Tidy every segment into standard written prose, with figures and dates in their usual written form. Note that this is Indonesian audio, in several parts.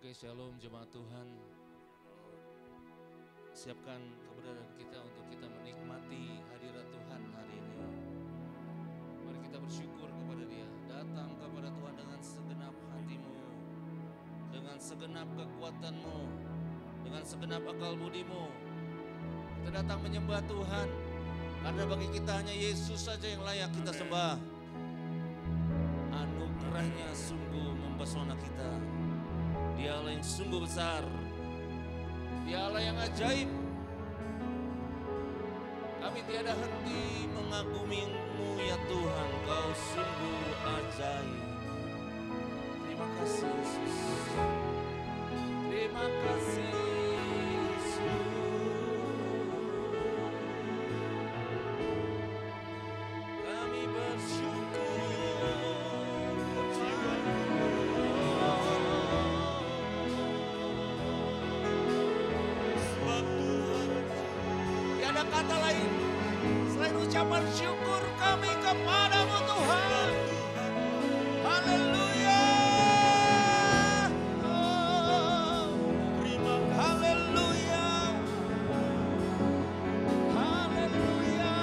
Oke, shalom jemaat Tuhan. Siapkan keberadaan kita untuk kita menikmati hadirat Tuhan hari ini. Mari kita bersyukur kepada Dia. Datang kepada Tuhan dengan segenap hatimu, dengan segenap kekuatanmu, dengan segenap akal budimu. Kita datang menyembah Tuhan, karena bagi kita hanya Yesus saja yang layak kita sembah. Anugerahnya sungguh mempesona kita. Dia Allah yang sungguh besar. Dia Allah yang ajaib. Kami tiada henti mengagumi-Mu ya Tuhan. Kau sungguh ajaib. Terima kasih Yesus. Terima kasih Yesus. Kami bersyukur. Kata lain selain ucapan syukur kami kepada-Mu Tuhan. Haleluya. Terima haleluya. Haleluya.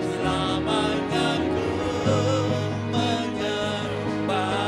Selamanya ku menyembah.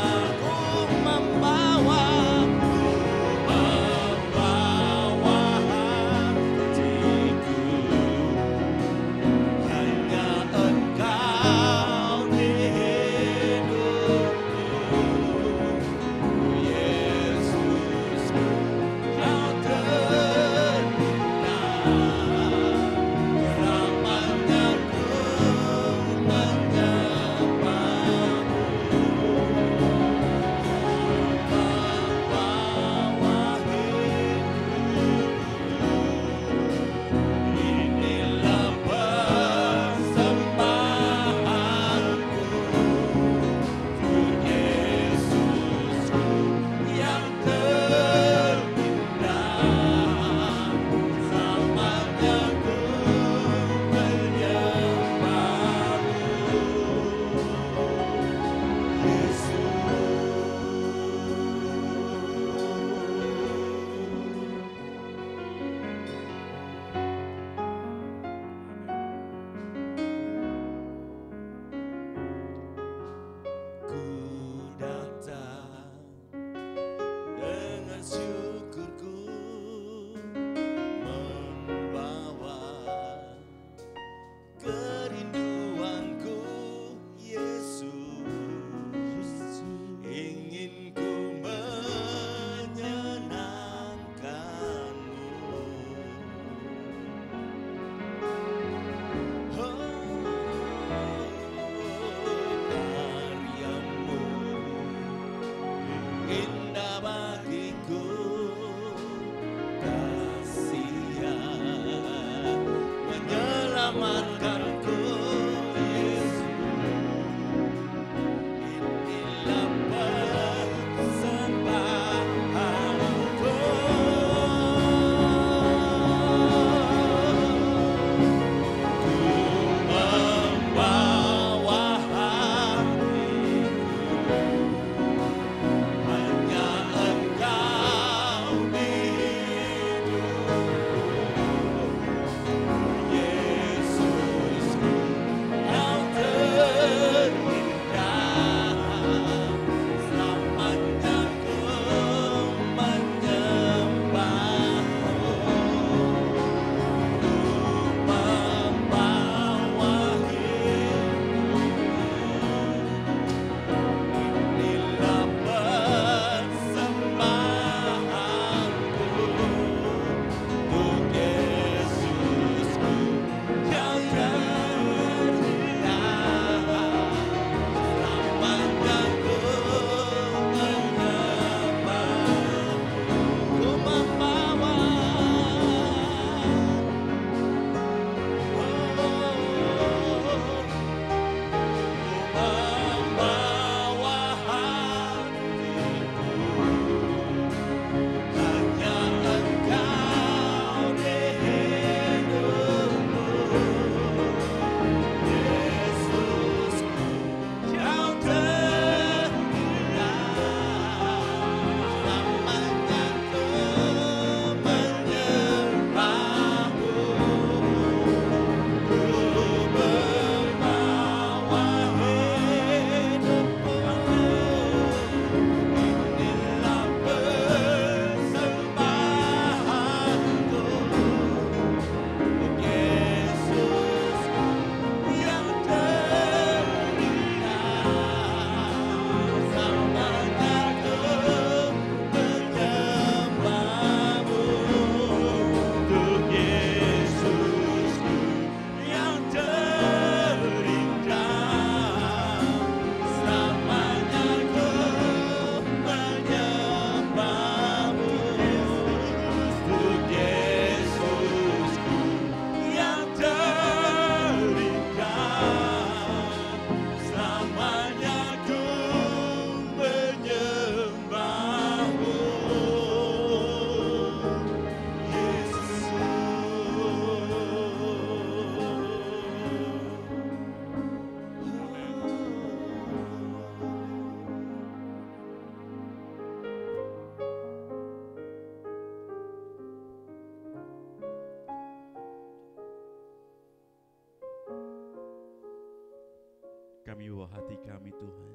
bawa hati kami Tuhan.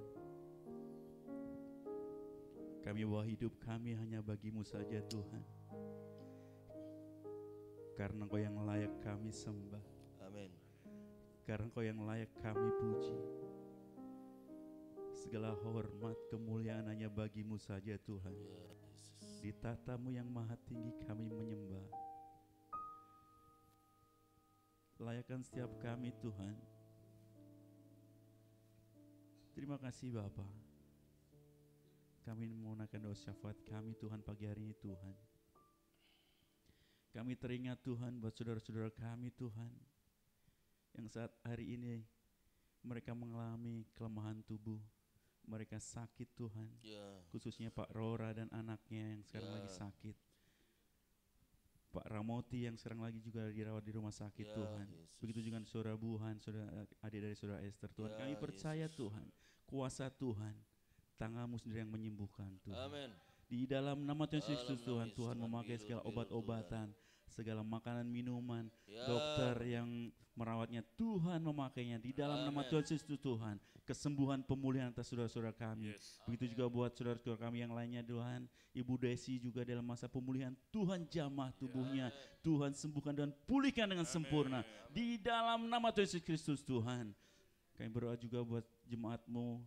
Kami bawa hidup kami hanya bagi-Mu saja Tuhan. Karena Engkau yang layak kami sembah. Amin. Karena Engkau yang layak kami puji. Segala hormat kemuliaan hanya bagi-Mu saja Tuhan. Di tata-Mu yang maha tinggi kami menyembah. Layakkan setiap kami Tuhan. Terima kasih Bapa. Kami menggunakan doa syafaat kami Tuhan pagi hari ini Tuhan. Kami teringat Tuhan buat saudara-saudara kami Tuhan, yang saat hari ini mereka mengalami kelemahan tubuh, mereka sakit Tuhan. Khususnya Pak Rora dan anaknya yang sekarang lagi sakit. Pak Ramoti yang sekarang lagi juga dirawat di rumah sakit Tuhan. Begitu juga saudara Buhan, saudara adik dari saudara Esther Tuhan. Kami percaya Tuhan, kuasa Tuhan, tangan-Mu sendiri yang menyembuhkan Tuhan. Amin. Di dalam nama Tuhan Yesus Tuhan, Tuhan memakai segala obat-obatan, segala makanan minuman, dokter yang merawatnya, Tuhan memakainya di dalam nama Tuhan Yesus Tuhan. Kesembuhan pemulihan atas saudara-saudara kami. Begitu juga buat saudara-saudara kami yang lainnya Tuhan. Ibu Desi juga dalam masa pemulihan, Tuhan jamah tubuhnya, Tuhan sembuhkan dan pulihkan dengan sempurna di dalam nama Tuhan Yesus Kristus Tuhan. Kami berdoa juga buat jemaat-Mu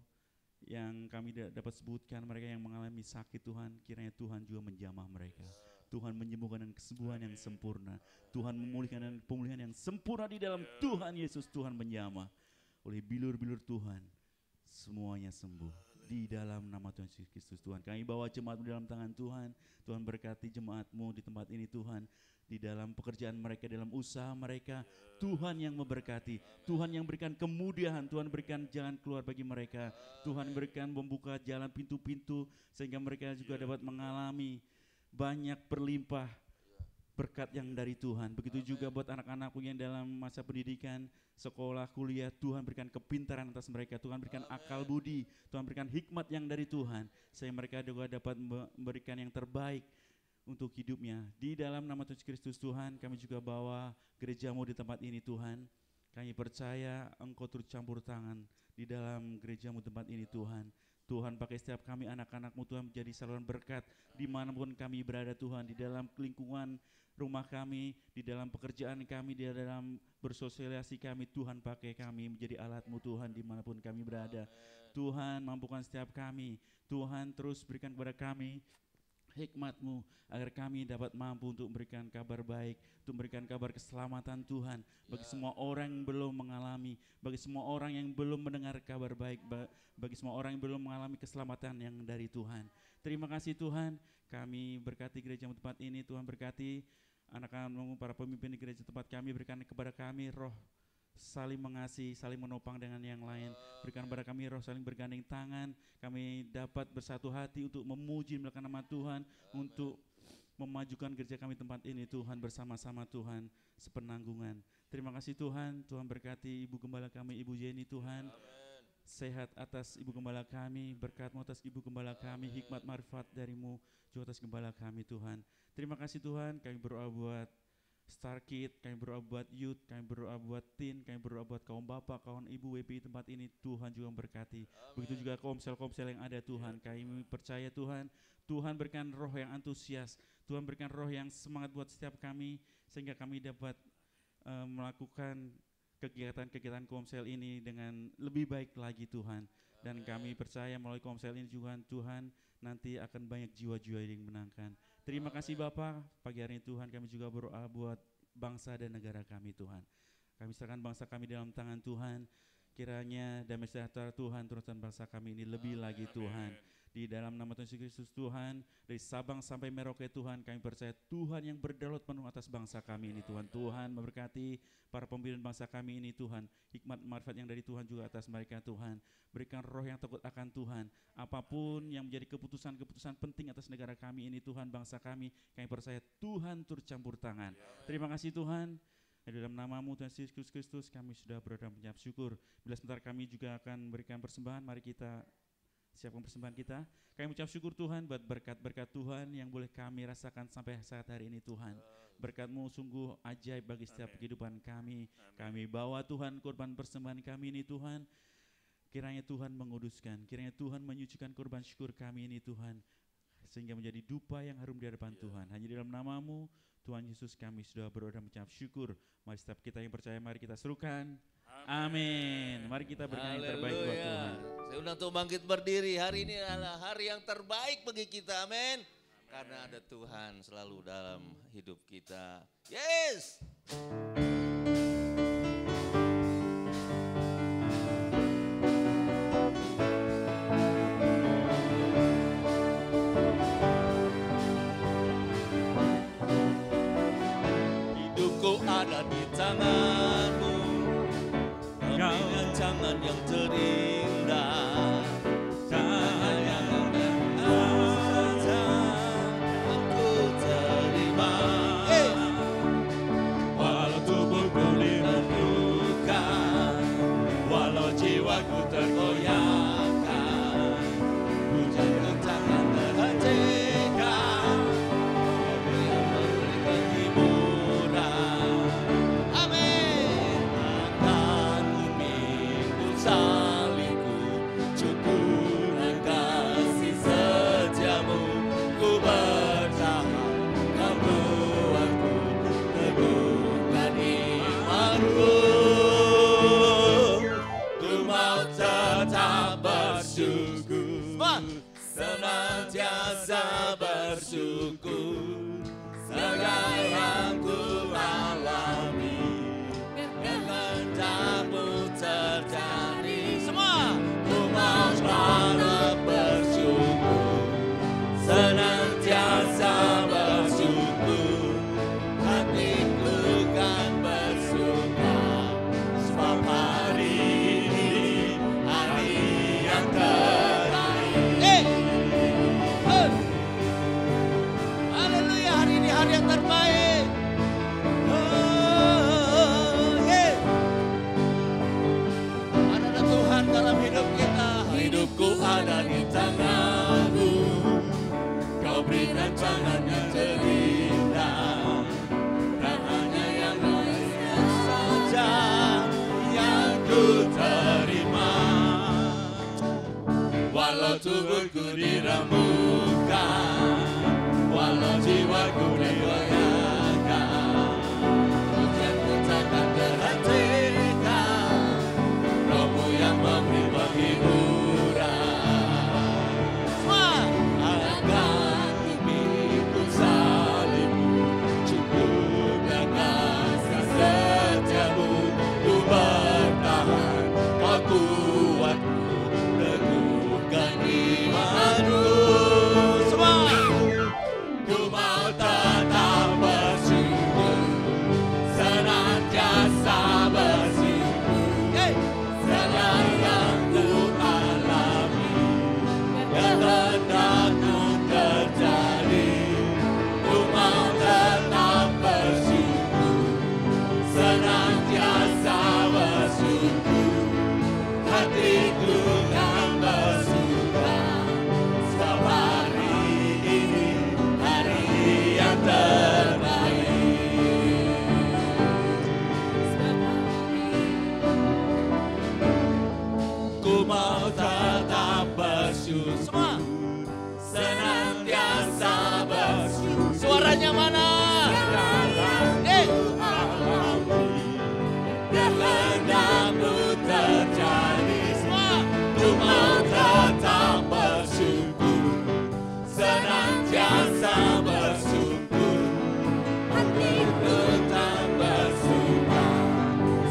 yang kami dapat sebutkan, mereka yang mengalami sakit Tuhan, kiranya Tuhan juga menjamah mereka. Tuhan menyembuhkan dengan kesembuhan yang sempurna. Tuhan memulihkan dengan pemulihan yang sempurna di dalam Tuhan Yesus. Tuhan menjamah oleh bilur-bilur Tuhan, semuanya sembuh di dalam nama Tuhan Yesus Kristus Tuhan. Kami bawa jemaat-Mu dalam tangan Tuhan. Tuhan berkati jemaat-Mu di tempat ini Tuhan, di dalam pekerjaan mereka, dalam usaha mereka. Tuhan yang memberkati, Tuhan yang berikan kemudahan, Tuhan berikan jalan keluar bagi mereka. Tuhan berikan membuka jalan pintu-pintu sehingga mereka juga dapat mengalami banyak berlimpah berkat yang dari Tuhan. Begitu juga buat anak-anakku yang dalam masa pendidikan, sekolah, kuliah, Tuhan berikan kepintaran atas mereka, Tuhan berikan akal budi, Tuhan berikan hikmat yang dari Tuhan, sehingga mereka juga dapat memberikan yang terbaik untuk hidupnya. Di dalam nama Tuhan Kristus Tuhan, kami juga bawa gereja-Mu di tempat ini Tuhan. Kami percaya Engkau turut campur tangan di dalam gereja-Mu tempat ini Tuhan. Tuhan pakai setiap kami anak-anak-Mu Tuhan menjadi saluran berkat dimanapun kami berada Tuhan. Di dalam lingkungan rumah kami, di dalam pekerjaan kami, di dalam bersosialisasi kami, Tuhan pakai kami menjadi alat-Mu Tuhan dimanapun kami berada. Tuhan mampukan setiap kami, Tuhan terus berikan kepada kami hikmat-Mu agar kami dapat mampu untuk memberikan kabar baik, untuk memberikan kabar keselamatan Tuhan bagi semua orang yang belum mengalami, bagi semua orang yang belum mendengar kabar baik, bagi semua orang yang belum mengalami keselamatan yang dari Tuhan. Terima kasih Tuhan, kami berkati gereja tempat ini, Tuhan berkati anak-anak-Mu, para pemimpin di gereja tempat kami, berikan kepada kami roh saling mengasihi, saling menopang dengan yang lain. Berikan kepada kami roh saling bergandeng tangan. Kami dapat bersatu hati untuk memuji melakukan nama Tuhan, untuk memajukan gereja kami tempat ini Tuhan, bersama-sama Tuhan sepenanggungan. Terima kasih Tuhan. Tuhan berkati Ibu Gembala kami, Ibu Jenny Tuhan. Sehat atas Ibu Gembala kami, berkat-Mu atas Ibu Gembala kami, hikmat marifat dari-Mu juga atas Gembala kami Tuhan. Terima kasih Tuhan. Kami berdoa buat Star Kid, kami berdoa buat youth, kami berdoa buat teen, kami berdoa buat kaum bapak, kaum ibu WPI tempat ini, Tuhan juga memberkati. Begitu juga komsel-komsel yang ada Tuhan, kami percaya Tuhan, Tuhan berikan roh yang antusias, Tuhan berikan roh yang semangat buat setiap kami, sehingga kami dapat melakukan kegiatan-kegiatan komsel ini dengan lebih baik lagi Tuhan. Dan kami percaya melalui komsel ini juga Tuhan, nanti akan banyak jiwa-jiwa yang dimenangkan. Terima kasih Bapak, pagi hari ini Tuhan kami juga berdoa buat bangsa dan negara kami Tuhan. Kami serahkan bangsa kami dalam tangan Tuhan, kiranya damai sejahtera Tuhan turunkan bangsa kami ini lebih lagi Tuhan. Di dalam nama Tuhan Yesus Kristus Tuhan, dari Sabang sampai Merauke Tuhan, kami percaya Tuhan yang berdaulat penuh atas bangsa kami ini Tuhan. Tuhan memberkati para pemimpin bangsa kami ini Tuhan, hikmat marifat yang dari Tuhan juga atas mereka Tuhan. Berikan roh yang takut akan Tuhan, apapun yang menjadi keputusan-keputusan penting atas negara kami ini Tuhan, bangsa kami percaya Tuhan turut campur tangan. Terima kasih Tuhan. Di dalam nama-Mu Tuhan Yesus Kristus kami sudah berdoa mengucap syukur. Bila sebentar kami juga akan memberikan persembahan, mari kita siapkan persembahan kita. Kami mengucap syukur Tuhan buat berkat-berkat Tuhan yang boleh kami rasakan sampai saat hari ini Tuhan. Berkat-Mu sungguh ajaib bagi setiap kehidupan kami. Kami bawa Tuhan korban persembahan kami ini Tuhan. Kiranya Tuhan menguduskan, kiranya Tuhan menyucikan korban syukur kami ini Tuhan, sehingga menjadi dupa yang harum di hadapan Tuhan. Hanya di dalam nama-Mu Tuhan Yesus kami sudah berdoa dan mengucap syukur. Mari setiap kita yang percaya, mari kita serukan. Amin. Mari kita bernyanyi terbaik buat Tuhan. Saya undang untuk bangkit berdiri. Hari ini adalah hari yang terbaik bagi kita. Amin. Karena ada Tuhan selalu dalam hidup kita. Yes. Hidupku ada di tangan-Mu. Ambil jangan yang terindah. Jiwaku tergoyahkan, hujan tangan terhentikan, yang memberikan hiburan. Amin. Akan memikul salibku, cukuran kasih setiamu, ku bertahan, kau buatku teguhkan imanku. Tetap bersyukur, senantiasa bersyukur, segala yang ku alami, kehendak-Mu terjadi. Semua, ku mau selalu bersyukur, senantiasa bersyukur, hatiku kan bersuka, sebab hari haleluya, hari ini hari yang terbaik. Ada Tuhan dalam hidup kita. Hidupku ada di tangan-Mu. Kau beri rancangan yang terindah. Tak hanya yang mulia saja yang ku terima. Walau tubuhku diramukan, walau jiwaku digoyahkan, hujanku takkan terhentikan, Roh-Mu yang memberi penghiburan. Semua akan ku pikul salibmu, cukuplah kasih setiamu, ku bertahan, kau kuatku, teguhkan imanku. Semua, ku mau tetap bersyukur, senantiasa bersyukur, segala yang ku alami, kehendak-Mu terjadi. Ku mau tetap bersyukur, senantiasa bersyukur, hatiku kan bersuka, sebab hari ini hari yang terbaik. Ku mau tetap bersyukur, semua senantiasa bersyukur. Suaranya mana? Kehendak-Mu terjadi. Semua, ku mau tetap bersyukur, senantiasa bersyukur, hatiku tak bersuka,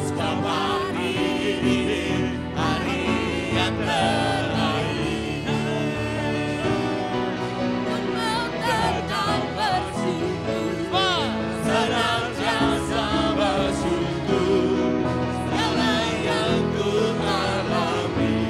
sebab hari ini hari yang terbaik. Ku mau tetap bersyukur, senantiasa bersyukur, segala yang ku alami,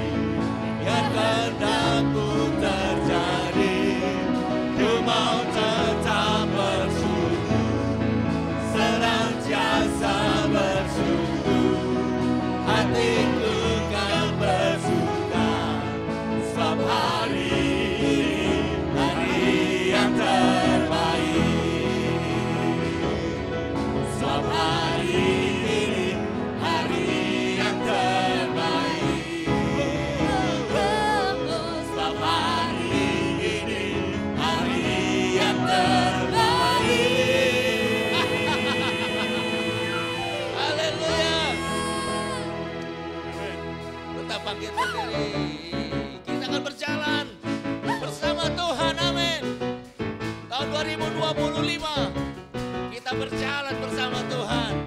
bangkit berdiri. Kita akan berjalan bersama Tuhan, amin. Tahun 2025 kita berjalan bersama Tuhan.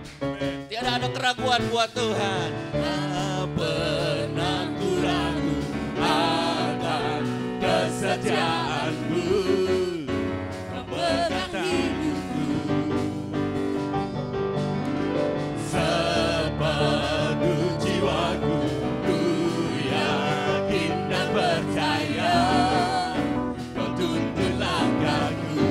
Tiada ada keraguan buat Tuhan. Tak pernah ku ragu akan kesetiaan-Mu, memegang hidupku sepenuh jiwaku. Ku yakin dan percaya Kau tuntun langkahku.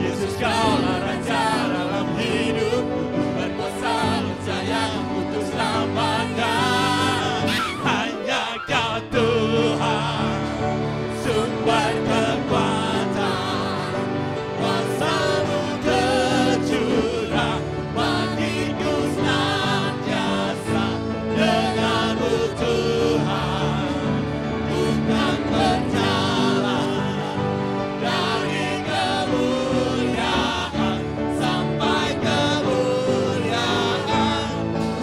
Yesus, Kaulah Raja dalam hidupku, berkuasa percaya untuk selamatkan. Hanya Kau Tuhan, sumber kekuatan, kuasa-Mu tercurah bagiku senantiasa. Dengan-Mu Tuhan, bukan berjalan dari kemuliaan sampai kemuliaan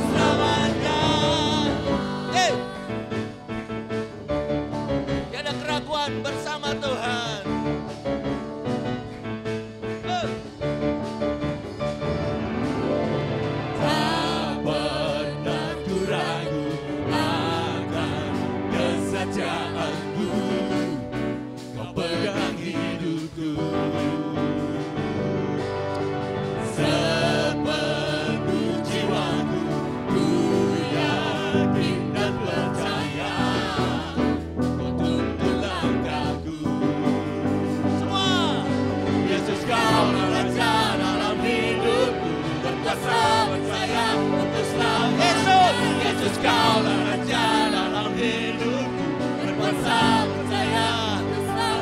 selamanya. Tiada keraguan bersama Tuhan. Tak pernah ku ragu akan kesetiaan-Mu, Kau pegang hidupku sepenuh jiwaku. Ku yakin dan percaya Kau tuntun langkahku. Semua. Yesus, Kaulah Raja dalam hidupku, berkuasa percaya untuk selamat. Yesus, Kaulah Raja dalam hidupku, berkuasa percaya.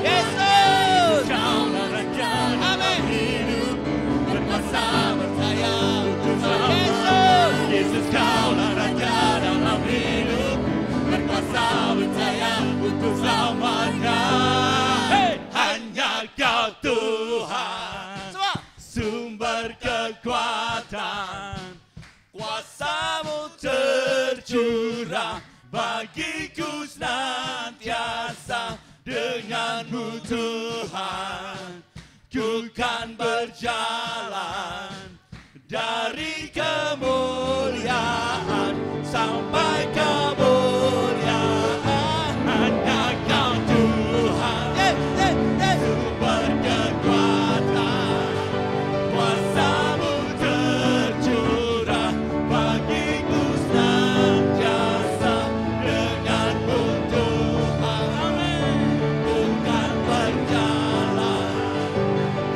Yesus, Kaulah Raja dalam hidupku, berkuasa percaya untuk selamat. Yesus, Kaulah Raja dalam hidupku, berkuasa percaya untuk selamanya. Hanya Kau Tuhan, sumber kekuatan, kuasa-Mu tercurah bagiku senantiasa. Dengan-Mu Tuhan, ku kan berjalan dari kemuliaan sampai kemuliaan. Hanya Kau Tuhan, sumber kekuatan, kuasa-Mu tercurah bagiku senantiasa. Dengan-Mu Tuhan, bukan berjalan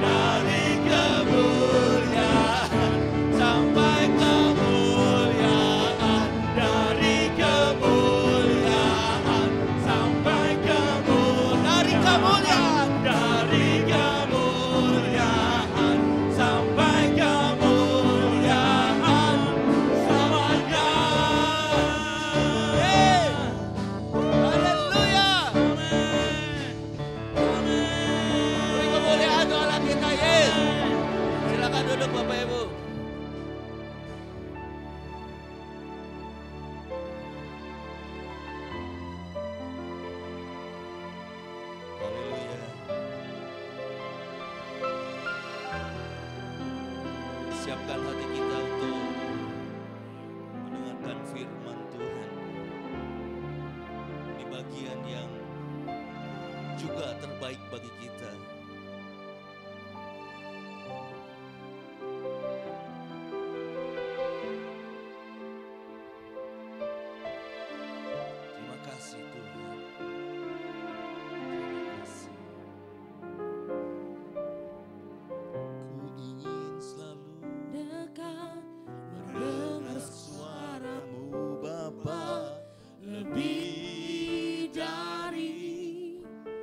dari kemuliaan sampai kemuliaan, dari kemuliaan sampai dari kemuliaan, dari kemuliaan sampai kemuliaan selamanya. Haleluya. Beri kemuliaan untuk Allah kita, Yesus. Silakan duduk Bapak Ibu. Haleluya. Siapkan hati kita untuk mendengarkan firman Tuhan di bagian yang juga terbaik bagi kita. Terima kasih Tuhan. Terima kasih. Ku ingin selalu dekat mendengar suara-Mu Bapa, lebih dari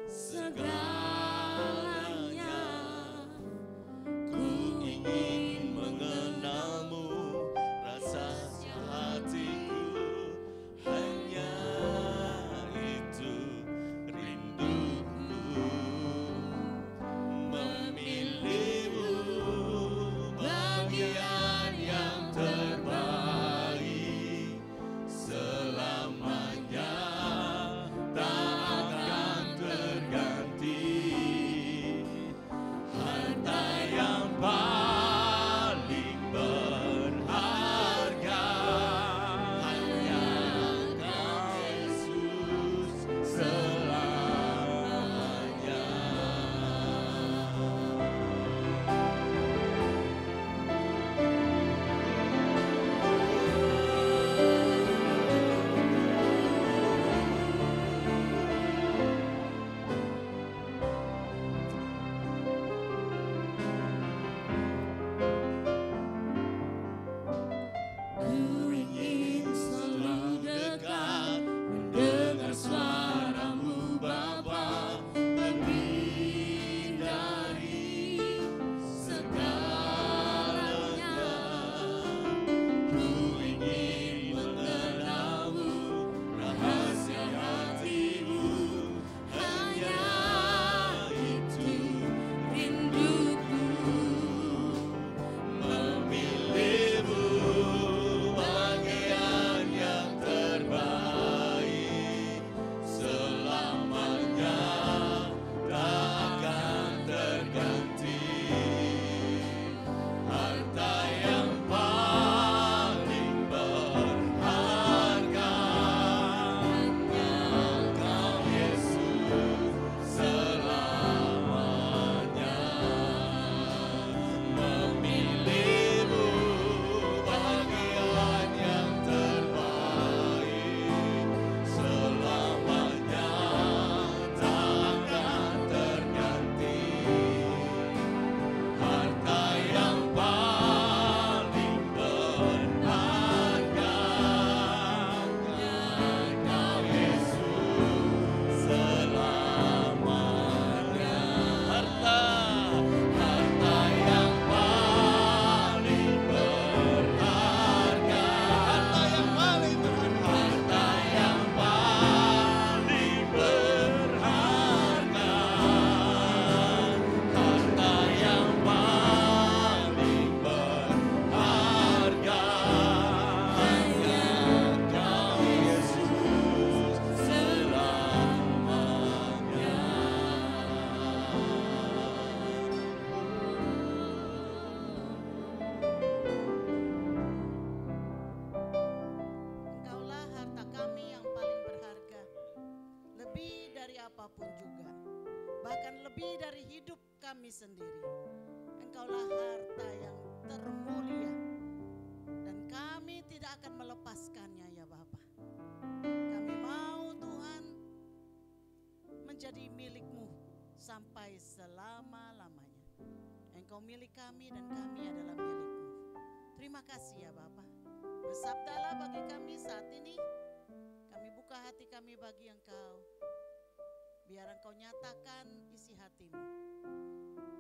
segala apapun juga, bahkan lebih dari hidup kami sendiri. Engkaulah harta yang termulia dan kami tidak akan melepaskannya ya Bapa. Kami mau Tuhan menjadi milik-Mu sampai selama-lamanya. Engkau milik kami dan kami adalah milik-Mu. Terima kasih ya Bapa. Bersabdalah bagi kami saat ini. Kami buka hati kami bagi Engkau. Biar Engkau nyatakan isi hati-Mu.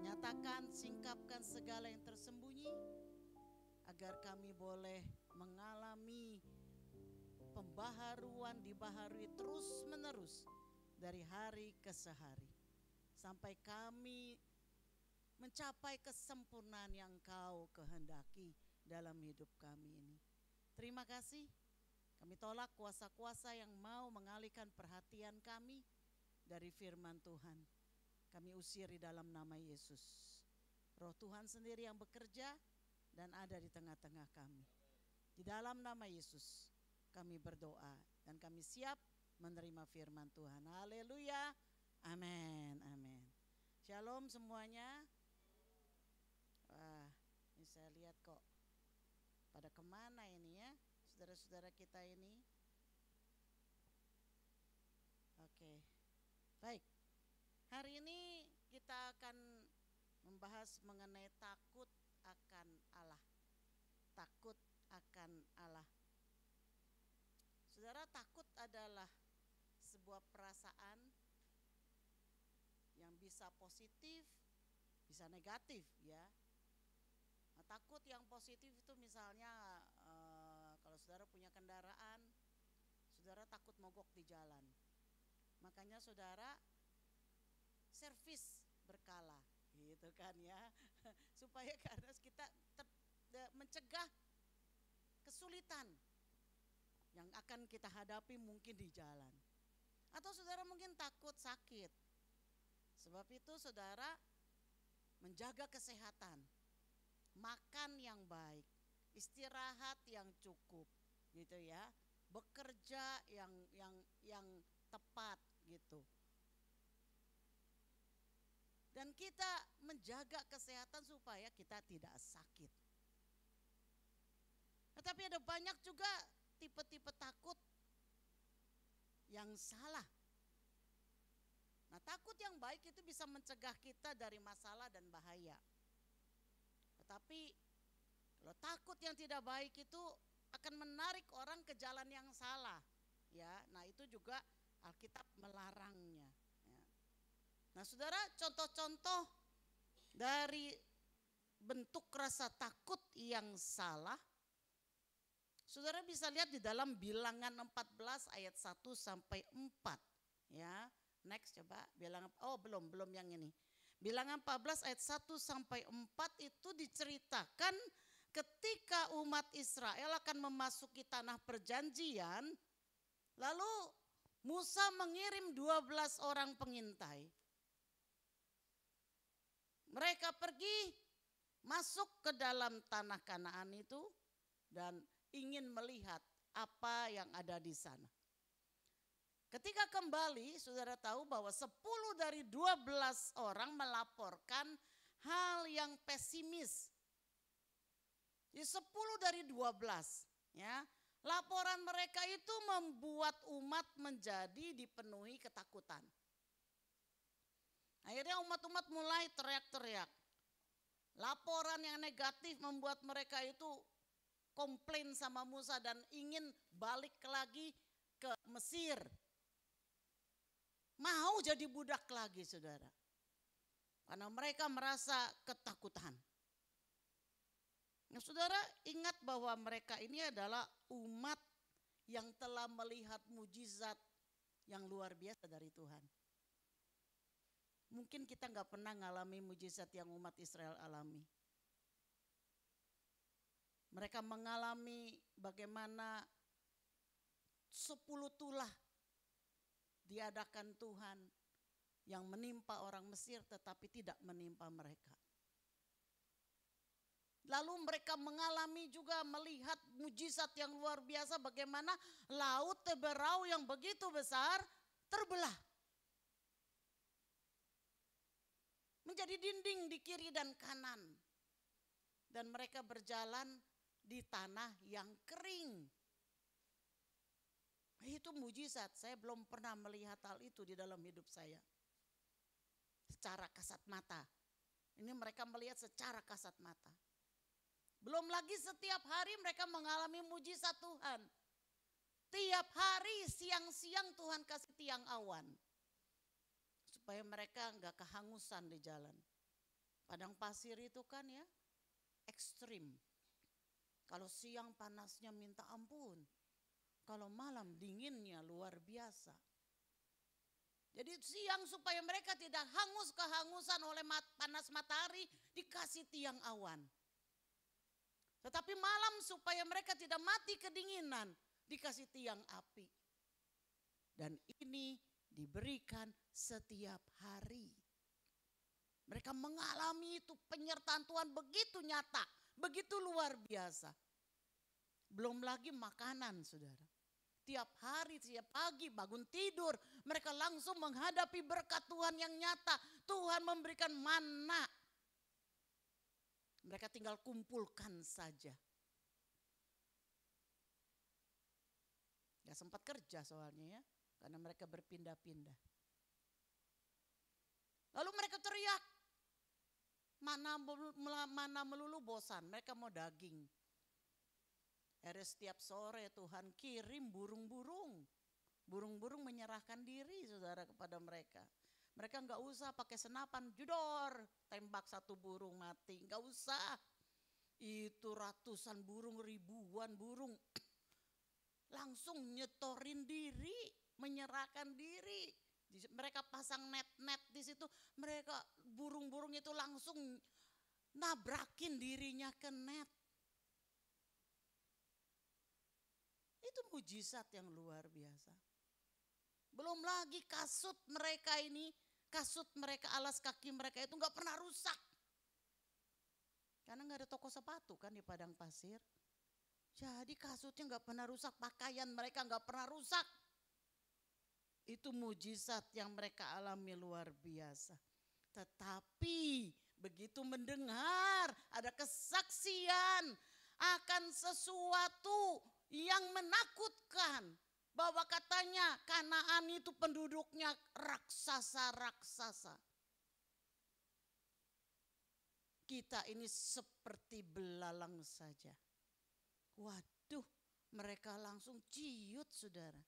Nyatakan, singkapkan segala yang tersembunyi, agar kami boleh mengalami pembaharuan, dibaharui terus menerus dari hari ke sehari. Sampai kami mencapai kesempurnaan yang Engkau kehendaki dalam hidup kami ini. Terima kasih. Kami tolak kuasa-kuasa yang mau mengalihkan perhatian kami dari firman Tuhan. Kami usir di dalam nama Yesus. Roh Tuhan sendiri yang bekerja dan ada di tengah-tengah kami. Di dalam nama Yesus kami berdoa dan kami siap menerima firman Tuhan. Haleluya. Amin. Amin. Shalom semuanya. Wah, ini saya lihat kok pada kemana ini ya, saudara-saudara kita ini. Oke, baik. Hari ini kita akan membahas mengenai takut akan Allah. Takut akan Allah. Saudara, takut adalah sebuah perasaan yang bisa positif, bisa negatif ya. Nah, takut yang positif itu misalnya kalau saudara punya kendaraan, saudara takut mogok di jalan. Makanya saudara servis berkala gitu kan ya. Supaya karena kita mencegah kesulitan yang akan kita hadapi mungkin di jalan. Atau saudara mungkin takut sakit. Sebab itu saudara menjaga kesehatan, makan yang baik, istirahat yang cukup gitu ya, bekerja yang tepat gitu. Dan kita menjaga kesehatan supaya kita tidak sakit. Tetapi ada banyak juga tipe-tipe takut yang salah. Nah, takut yang baik itu bisa mencegah kita dari masalah dan bahaya. Tetapi kalau takut yang tidak baik itu akan menarik orang ke jalan yang salah. Ya, nah itu juga Alkitab melarangnya. Ya. Nah, saudara, contoh-contoh dari bentuk rasa takut yang salah, saudara bisa lihat di dalam Bilangan 14 ayat 1 sampai 4. Ya, next coba Bilangan, belum yang ini. Bilangan 14 ayat 1 sampai 4 itu diceritakan ketika umat Israel akan memasuki tanah perjanjian, lalu Musa mengirim 12 orang pengintai. Mereka pergi masuk ke dalam tanah Kanaan itu dan ingin melihat apa yang ada di sana. Ketika kembali, saudara tahu bahwa 10 dari 12 orang melaporkan hal yang pesimis. Jadi 10 dari 12, ya. Laporan mereka itu membuat umat menjadi dipenuhi ketakutan. Akhirnya umat-umat mulai teriak-teriak. Laporan yang negatif membuat mereka itu komplain sama Musa dan ingin balik lagi ke Mesir. Mau jadi budak lagi, saudara. Karena mereka merasa ketakutan. Nah, saudara, ingat bahwa mereka ini adalah umat yang telah melihat mujizat yang luar biasa dari Tuhan. Mungkin kita nggak pernah ngalami mujizat yang umat Israel alami. Mereka mengalami bagaimana 10 tulah diadakan Tuhan yang menimpa orang Mesir tetapi tidak menimpa mereka. Lalu mereka mengalami juga melihat mujizat yang luar biasa bagaimana laut Teberau yang begitu besar terbelah. menjadi dinding di kiri dan kanan. Dan mereka berjalan di tanah yang kering. Itu mujizat, saya belum pernah melihat hal itu di dalam hidup saya. Secara kasat mata. Ini mereka melihat secara kasat mata. Belum lagi setiap hari mereka mengalami mujizat Tuhan. Tiap hari siang-siang Tuhan kasih tiang awan. Supaya mereka enggak kehangusan di jalan. Padang pasir itu kan ya ekstrim. Kalau siang panasnya minta ampun. Kalau malam dinginnya luar biasa. Jadi siang supaya mereka tidak hangus kehangusan oleh panas matahari dikasih tiang awan. Tetapi malam supaya mereka tidak mati kedinginan dikasih tiang api. Dan ini diberikan setiap hari. Mereka mengalami itu penyertaan Tuhan begitu nyata, begitu luar biasa. Belum lagi makanan, saudara. Tiap hari, tiap pagi bangun tidur, mereka langsung menghadapi berkat Tuhan yang nyata. Tuhan memberikan manna. Mereka tinggal kumpulkan saja. Gak sempat kerja soalnya ya, karena mereka berpindah-pindah. Lalu mereka teriak, mana melulu bosan, mereka mau daging. Setiap sore Tuhan kirim burung-burung. Burung-burung menyerahkan diri saudara kepada mereka. Mereka enggak usah pakai senapan, jedor, tembak satu burung mati. Enggak usah. Itu ratusan burung, ribuan burung. Langsung nyetorin diri, menyerahkan diri. Mereka pasang net-net di situ. Mereka burung-burung itu langsung nabrakin dirinya ke net. Itu mujizat yang luar biasa. Belum lagi kasut mereka ini, kasut mereka, alas kaki mereka itu gak pernah rusak. Karena gak ada toko sepatu kan di padang pasir. Jadi kasutnya gak pernah rusak, pakaian mereka gak pernah rusak. Itu mujizat yang mereka alami luar biasa. Tetapi begitu mendengar ada kesaksian akan sesuatu yang menakutkan, bahwa katanya Kanaan itu penduduknya raksasa-raksasa. Kita ini seperti belalang saja. Waduh, mereka langsung ciut saudara.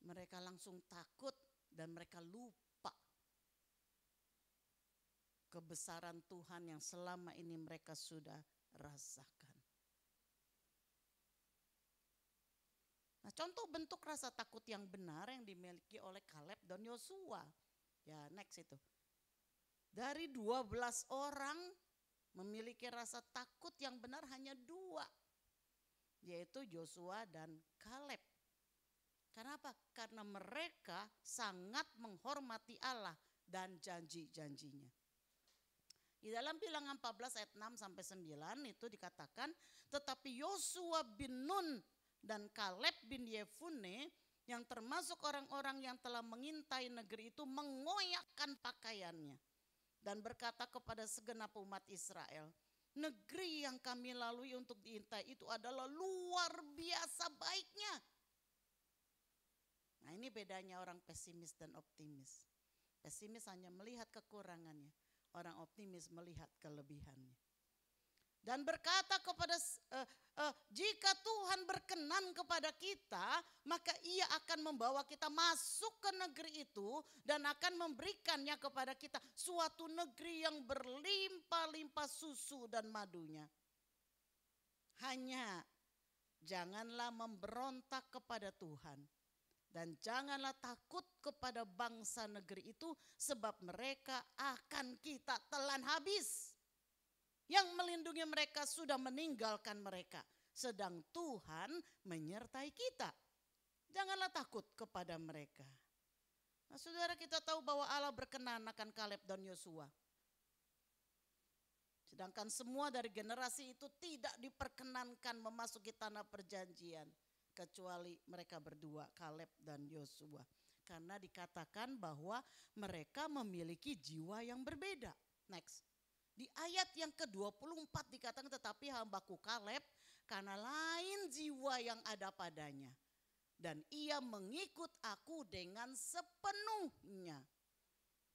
Mereka langsung takut dan mereka lupa kebesaran Tuhan yang selama ini mereka sudah rasakan. Nah, contoh bentuk rasa takut yang benar yang dimiliki oleh Kaleb dan Yosua. Ya, next itu. Dari 12 orang memiliki rasa takut yang benar hanya 2. Yaitu Yosua dan Kaleb. Kenapa? Karena mereka sangat menghormati Allah dan janji-janjinya. Di dalam Bilangan 14 ayat 6 sampai 9 itu dikatakan, tetapi Yosua bin Nun dan Kaleb bin Yefune yang termasuk orang-orang yang telah mengintai negeri itu mengoyakkan pakaiannya dan berkata kepada segenap umat Israel, negeri yang kami lalui untuk diintai itu adalah luar biasa baiknya. Nah, ini bedanya orang pesimis dan optimis. Pesimis hanya melihat kekurangannya, orang optimis melihat kelebihannya. Dan berkata kepada jika Tuhan berkenan kepada kita, maka Ia akan membawa kita masuk ke negeri itu dan akan memberikannya kepada kita suatu negeri yang berlimpah-limpah susu dan madunya. Hanya janganlah memberontak kepada Tuhan dan janganlah takut kepada bangsa negeri itu, sebab mereka akan kita telan habis. Yang melindungi mereka sudah meninggalkan mereka, sedang Tuhan menyertai kita. Janganlah takut kepada mereka. Nah, saudara, kita tahu bahwa Allah berkenan akan Kaleb dan Yosua. Sedangkan semua dari generasi itu tidak diperkenankan memasuki tanah perjanjian, kecuali mereka berdua, Kaleb dan Yosua. karena dikatakan bahwa mereka memiliki jiwa yang berbeda. Next. Di ayat yang ke-24 dikatakan tetapi hambaku Kaleb karena lain jiwa yang ada padanya. Dan ia mengikut aku dengan sepenuhnya.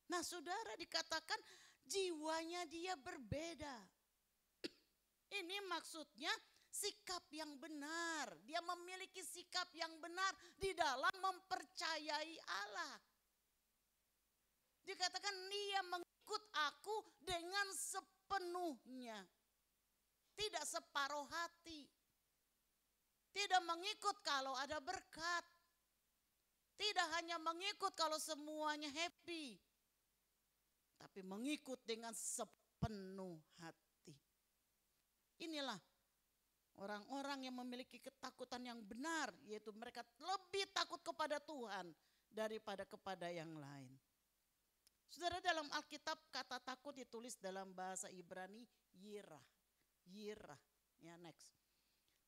Nah saudara dikatakan jiwanya dia berbeda. Ini maksudnya sikap yang benar. Dia memiliki sikap yang benar di dalam mempercayai Allah. Dikatakan dia mengikut aku dengan sepenuhnya. Tidak separuh hati. Tidak mengikut kalau ada berkat. Tidak hanya mengikut kalau semuanya happy. Tapi mengikut dengan sepenuh hati. Inilah orang-orang yang memiliki ketakutan yang benar. Yaitu mereka lebih takut kepada Tuhan daripada kepada yang lain. Saudara, dalam Alkitab kata takut ditulis dalam bahasa Ibrani yirah. Yirah. Ya, next.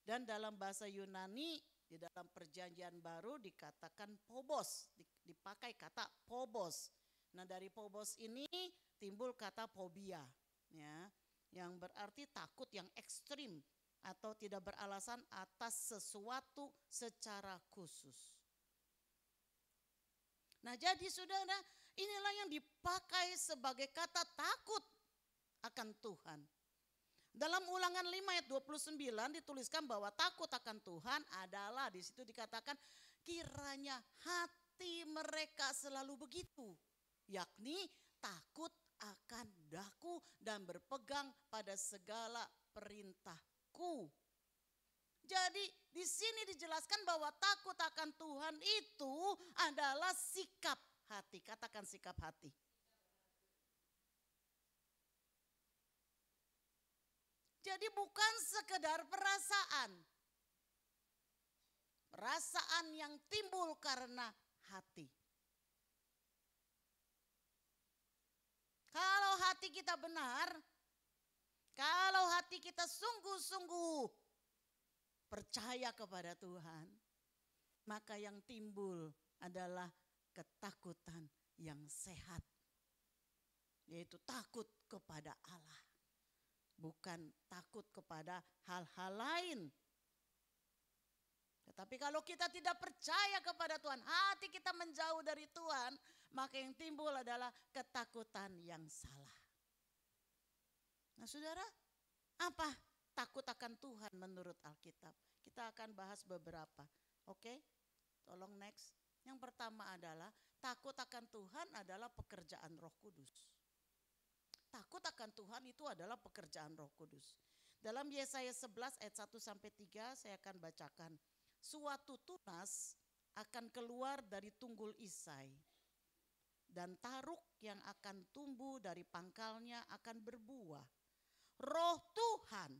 Dan dalam bahasa Yunani di dalam perjanjian baru dikatakan phobos, dipakai kata phobos. Nah dari phobos ini timbul kata phobia, ya, yang berarti takut yang ekstrim atau tidak beralasan atas sesuatu secara khusus. Nah jadi saudara, inilah yang dipakai sebagai kata takut akan Tuhan. Dalam Ulangan 5 ayat 29 dituliskan bahwa takut akan Tuhan adalah, di situ dikatakan kiranya hati mereka selalu begitu, yakni takut akan daku dan berpegang pada segala perintahku. Jadi di sini dijelaskan bahwa takut akan Tuhan itu adalah sikap hati. Katakan sikap hati. Jadi bukan sekedar perasaan. Perasaan yang timbul karena hati. Kalau hati kita benar, kalau hati kita sungguh-sungguh percaya kepada Tuhan, maka yang timbul adalah ketakutan yang sehat. Yaitu takut kepada Allah. Bukan takut kepada hal-hal lain. Tetapi kalau kita tidak percaya kepada Tuhan, hati kita menjauh dari Tuhan, maka yang timbul adalah ketakutan yang salah. Nah saudara, apa takut akan Tuhan menurut Alkitab? Kita akan bahas beberapa. Oke, tolong next. Yang pertama adalah takut akan Tuhan adalah pekerjaan Roh Kudus. Takut akan Tuhan itu adalah pekerjaan Roh Kudus. Dalam Yesaya 11 ayat 1-3 saya akan bacakan. Suatu tunas akan keluar dari tunggul Isai. Dan taruk yang akan tumbuh dari pangkalnya akan berbuah. Roh Tuhan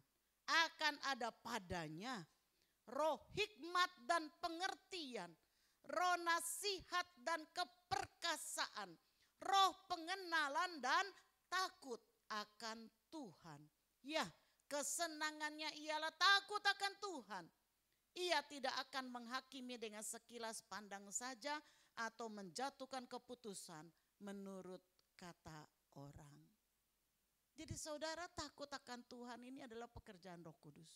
akan ada padanya. Roh hikmat dan pengertian. Roh nasihat dan keperkasaan. Roh pengenalan dan takut akan Tuhan. Ya, kesenangannya ialah takut akan Tuhan. Ia tidak akan menghakimi dengan sekilas pandang saja atau menjatuhkan keputusan menurut kata orang. Jadi saudara, takut akan Tuhan ini adalah pekerjaan Roh Kudus.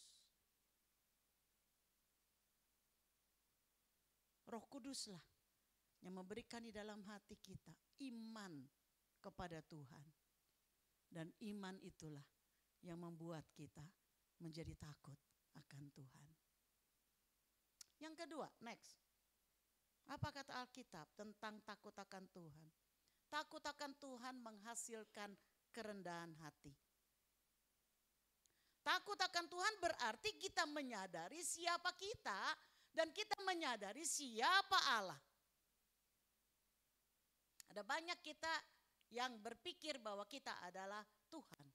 Roh Kuduslah yang memberikan di dalam hati kita iman kepada Tuhan. Dan iman itulah yang membuat kita menjadi takut akan Tuhan. Yang kedua, next. Apa kata Alkitab tentang takut akan Tuhan? Takut akan Tuhan menghasilkan kerendahan hati. Takut akan Tuhan berarti kita menyadari siapa kita dan kita menyadari siapa Allah. Ada banyak kita yang berpikir bahwa kita adalah Tuhan.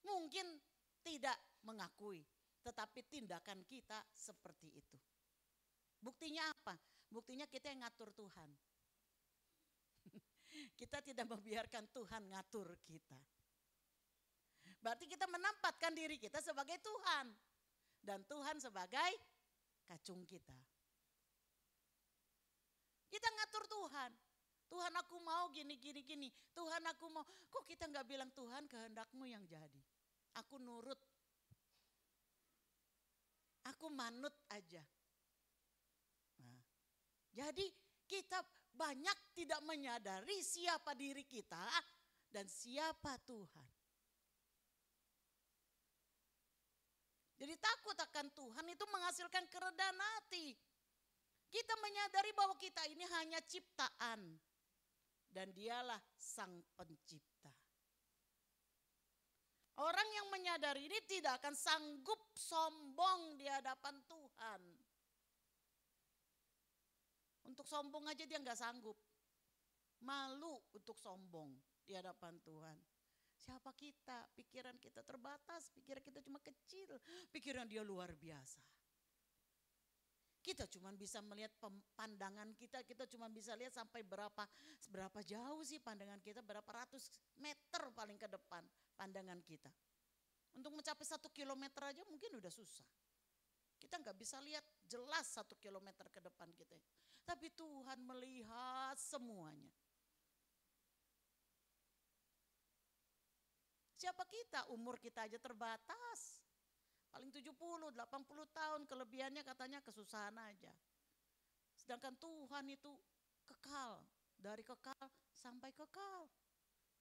Mungkin tidak mengakui, tetapi tindakan kita seperti itu. Buktinya apa? Buktinya kita yang ngatur Tuhan. Kita tidak membiarkan Tuhan ngatur kita. Berarti kita menempatkan diri kita sebagai Tuhan. Dan Tuhan sebagai kacung kita. Kita ngatur Tuhan. Tuhan aku mau gini, gini, gini. Tuhan aku mau. Kok kita nggak bilang Tuhan kehendakmu yang jadi. Aku nurut. Aku manut aja. Nah, jadi kita banyak tidak menyadari siapa diri kita dan siapa Tuhan. Jadi takut akan Tuhan itu menghasilkan keredaan hati. Kita menyadari bahwa kita ini hanya ciptaan. Dan dialah sang pencipta. Orang yang menyadari ini tidak akan sanggup sombong di hadapan Tuhan. Untuk sombong aja dia nggak sanggup. Malu untuk sombong di hadapan Tuhan. Siapa kita? Pikiran kita terbatas, pikiran kita cuma kecil, pikiran dia luar biasa. Kita cuma bisa melihat pandangan kita cuma bisa lihat sampai berapa jauh sih pandangan kita, berapa ratus meter paling ke depan pandangan kita. Untuk mencapai 1 kilometer aja mungkin udah susah. Kita nggak bisa lihat jelas 1 kilometer ke depan kita. Tapi Tuhan melihat semuanya. Siapa kita? Umur kita aja terbatas. Paling 70, 80 tahun, kelebihannya katanya kesusahan aja. Sedangkan Tuhan itu kekal, dari kekal sampai kekal.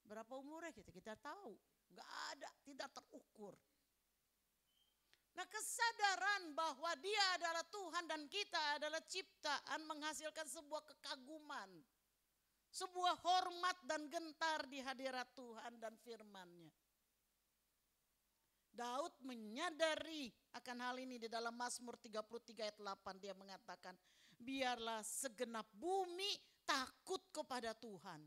Berapa umurnya kita tahu, nggak ada, tidak terukur. Nah, kesadaran bahwa Dia adalah Tuhan dan kita adalah ciptaan menghasilkan sebuah kekaguman, sebuah hormat dan gentar di hadirat Tuhan dan firman-Nya. Daud menyadari akan hal ini di dalam Mazmur 33 ayat 8, dia mengatakan, biarlah segenap bumi takut kepada Tuhan.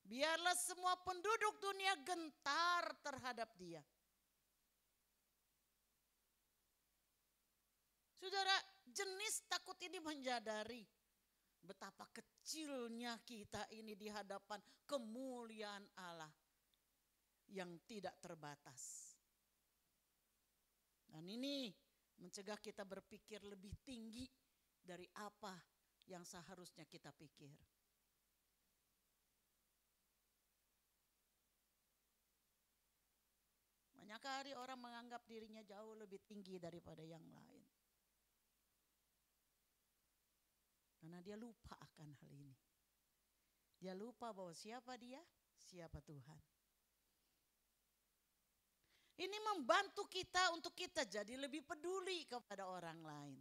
Biarlah semua penduduk dunia gentar terhadap Dia. Saudara, jenis takut ini menyadari betapa kecilnya kita ini di hadapan kemuliaan Allah yang tidak terbatas. Dan ini mencegah kita berpikir lebih tinggi dari apa yang seharusnya kita pikir. Banyak kali orang menganggap dirinya jauh lebih tinggi daripada yang lain. Karena dia lupa akan hal ini. Dia lupa bahwa siapa dia, siapa Tuhan. Ini membantu kita untuk kita jadi lebih peduli kepada orang lain.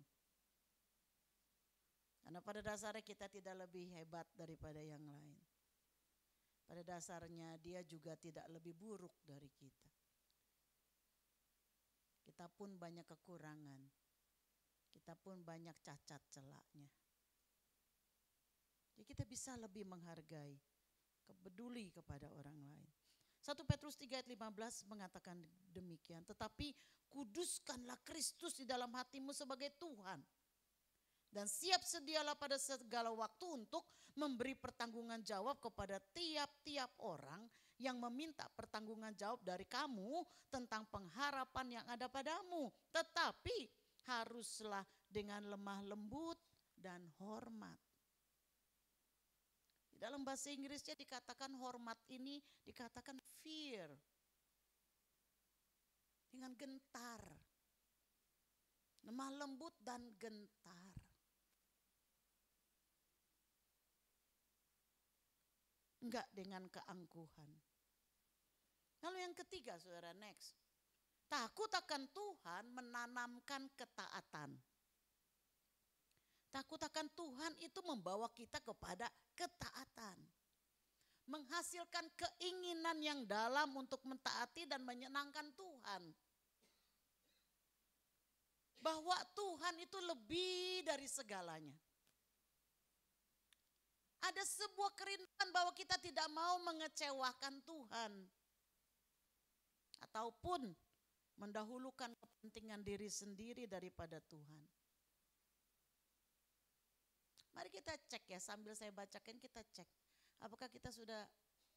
Karena pada dasarnya kita tidak lebih hebat daripada yang lain. Pada dasarnya dia juga tidak lebih buruk dari kita. Kita pun banyak kekurangan. Kita pun banyak cacat celaknya. Jadi kita bisa lebih menghargai, peduli kepada orang lain. 1 Petrus 3 ayat 15 mengatakan demikian. Tetapi kuduskanlah Kristus di dalam hatimu sebagai Tuhan. Dan siap sedialah pada segala waktu untuk memberi pertanggungan jawab kepada tiap-tiap orang yang meminta pertanggungan jawab dari kamu tentang pengharapan yang ada padamu. Tetapi haruslah dengan lemah lembut dan hormat. Dalam bahasa Inggrisnya dikatakan hormat ini dikatakan fear. Dengan gentar. Lemah lembut dan gentar. Enggak dengan keangkuhan. Lalu yang ketiga, saudara, next. Takut akan Tuhan menanamkan ketaatan. Takut akan Tuhan itu membawa kita kepada ketaatan. Menghasilkan keinginan yang dalam untuk mentaati dan menyenangkan Tuhan. Bahwa Tuhan itu lebih dari segalanya. Ada sebuah kerinduan bahwa kita tidak mau mengecewakan Tuhan. Ataupun mendahulukan kepentingan diri sendiri daripada Tuhan. Mari kita cek ya, sambil saya bacakan kita cek. Apakah kita sudah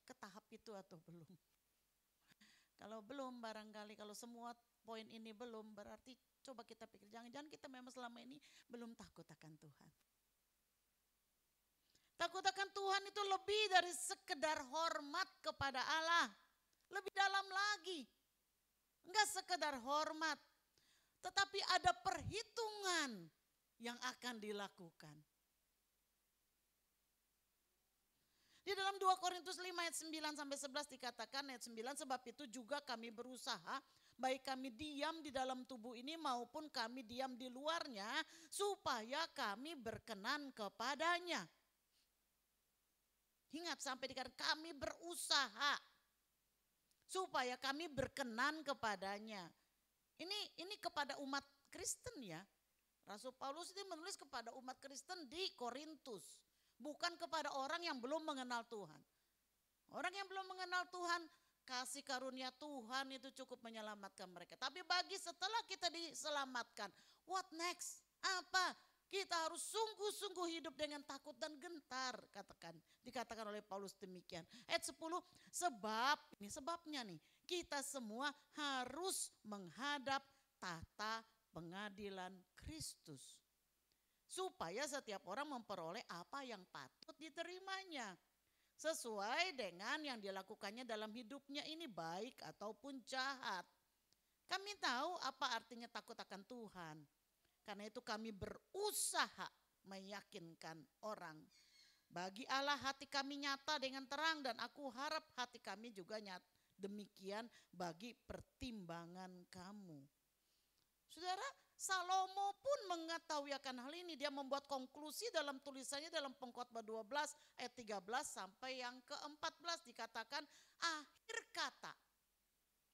ke tahap itu atau belum? Kalau belum barangkali, kalau semua poin ini belum, berarti coba kita pikir. Jangan-jangan kita memang selama ini belum takut akan Tuhan. Takut akan Tuhan itu lebih dari sekedar hormat kepada Allah. Lebih dalam lagi. Enggak sekedar hormat, tetapi ada perhitungan yang akan dilakukan. Di dalam 2 Korintus 5 ayat 9 sampai 11 dikatakan ayat 9, sebab itu juga kami berusaha, baik kami diam di dalam tubuh ini maupun kami diam di luarnya, supaya kami berkenan kepadanya. Ingat sampai dikatakan kami berusaha supaya kami berkenan kepadanya. Ini kepada umat Kristen ya. Rasul Paulus itu menulis kepada umat Kristen di Korintus. Bukan kepada orang yang belum mengenal Tuhan. Orang yang belum mengenal Tuhan, kasih karunia Tuhan itu cukup menyelamatkan mereka. Tapi bagi setelah kita diselamatkan, what next? Apa? Kita harus sungguh-sungguh hidup dengan takut dan gentar, dikatakan oleh Paulus demikian. Ayat 10, sebab, ini sebabnya nih, kita semua harus menghadap tahta pengadilan Kristus. Supaya setiap orang memperoleh apa yang patut diterimanya. Sesuai dengan yang dilakukannya dalam hidupnya ini baik ataupun jahat. Kami tahu apa artinya takut akan Tuhan. Karena itu kami berusaha meyakinkan orang. Bagi Allah hati kami nyata dengan terang dan aku harap hati kami juga nyata. Demikian bagi pertimbangan kamu. Saudara, Salomo pun mengetahui akan hal ini. Dia membuat konklusi dalam tulisannya dalam Pengkhotbah 12 ayat 13 sampai yang ke-14 dikatakan akhir kata.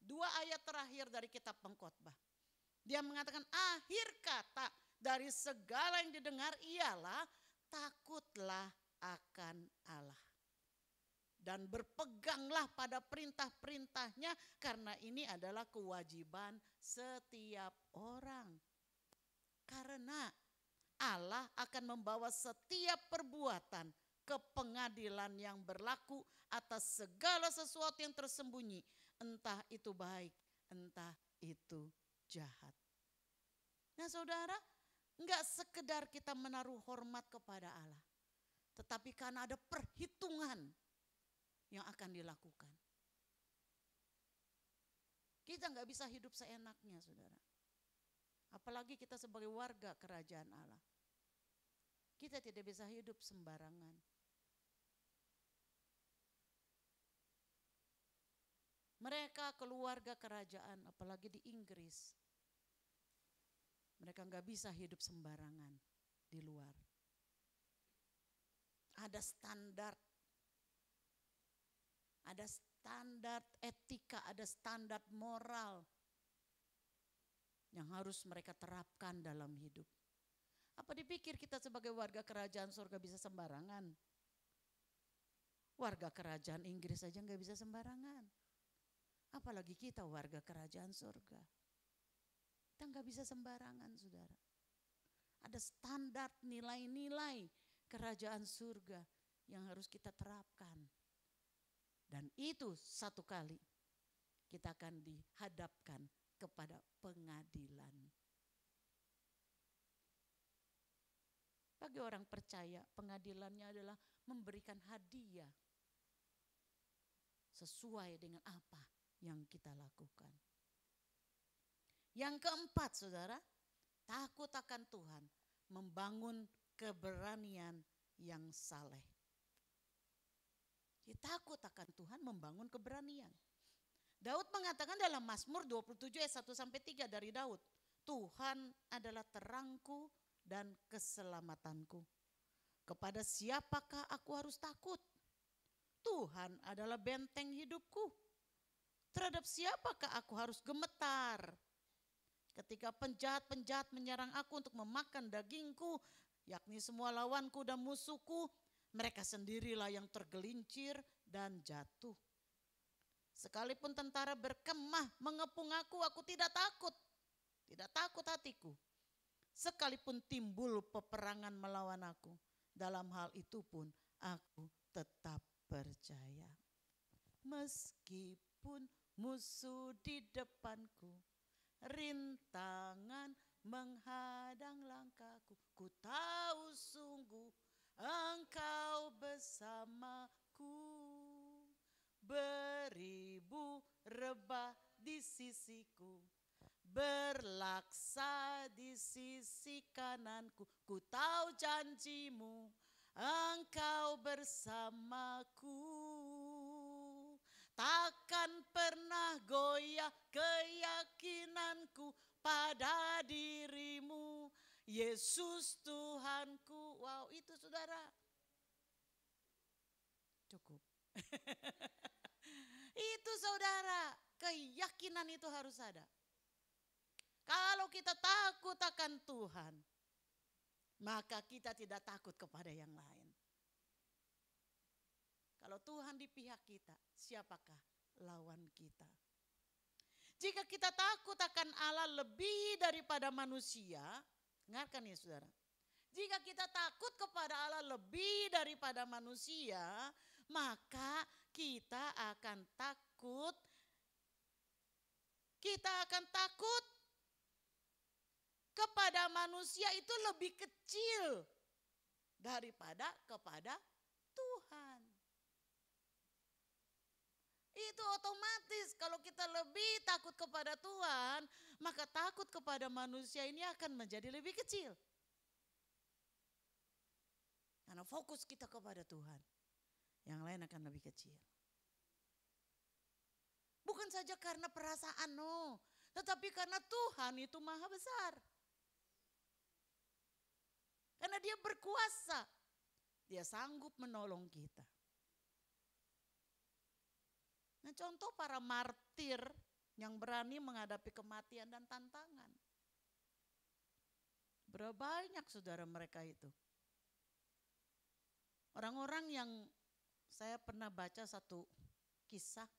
2 ayat terakhir dari kitab Pengkhotbah. Dia mengatakan akhir kata dari segala yang didengar ialah takutlah akan Allah. Dan berpeganglah pada perintah-perintahnya karena ini adalah kewajiban setiap orang. Karena Allah akan membawa setiap perbuatan ke pengadilan yang berlaku atas segala sesuatu yang tersembunyi. Entah itu baik, entah itu jahat. Nah saudara, enggak sekedar kita menaruh hormat kepada Allah. Tetapi karena ada perhitungan yang akan dilakukan. Kita enggak bisa hidup seenaknya saudara. Apalagi kita sebagai warga kerajaan Allah. Kita tidak bisa hidup sembarangan. Mereka keluarga kerajaan, apalagi di Inggris. Mereka nggak bisa hidup sembarangan di luar. Ada standar etika, ada standar moral yang harus mereka terapkan dalam hidup. Apa dipikir kita sebagai warga kerajaan surga bisa sembarangan? Warga kerajaan Inggris saja nggak bisa sembarangan. Apalagi kita warga kerajaan surga. Kita nggak bisa sembarangan saudara. Ada standar nilai-nilai kerajaan surga yang harus kita terapkan. Dan itu satu kali kita akan dihadapkan kepada pengadilan. Bagi orang percaya, pengadilannya adalah memberikan hadiah sesuai dengan apa yang kita lakukan. Yang keempat, saudara, takut akan Tuhan, membangun keberanian yang saleh. Jadi, takut akan Tuhan membangun keberanian. Daud mengatakan dalam Mazmur 27 ayat 1-3 dari Daud, Tuhan adalah terangku dan keselamatanku. Kepada siapakah aku harus takut? Tuhan adalah benteng hidupku. Terhadap siapakah aku harus gemetar? Ketika penjahat-penjahat menyerang aku untuk memakan dagingku, yakni semua lawanku dan musuhku, mereka sendirilah yang tergelincir dan jatuh. Sekalipun tentara berkemah mengepung aku tidak takut. Tidak takut hatiku. Sekalipun timbul peperangan melawan aku, dalam hal itu pun aku tetap percaya. Meskipun musuh di depanku, rintangan menghadang langkahku, ku tahu sungguh Engkau beribu rebah di sisiku, berlaksa di sisi kananku. Ku tahu janjimu, Engkau bersamaku. Takkan pernah goyah keyakinanku pada dirimu, Yesus Tuhanku. Wow, itu saudara. Cukup. Itu saudara, keyakinan itu harus ada. Kalau kita takut akan Tuhan, maka kita tidak takut kepada yang lain. Kalau Tuhan di pihak kita, siapakah lawan kita? Jika kita takut akan Allah lebih daripada manusia, dengarkan ya saudara. Jika kita takut kepada Allah lebih daripada manusia, maka kita akan takut kepada manusia itu lebih kecil daripada kepada Tuhan. Itu otomatis kalau kita lebih takut kepada Tuhan, maka takut kepada manusia ini akan menjadi lebih kecil. Karena fokus kita kepada Tuhan, yang lain akan lebih kecil. Bukan saja karena perasaan, no, tetapi karena Tuhan itu maha besar. Karena Dia berkuasa, Dia sanggup menolong kita. Nah, contoh para martir yang berani menghadapi kematian dan tantangan. Berapa banyak saudara mereka itu. Orang-orang yang saya pernah baca satu kisah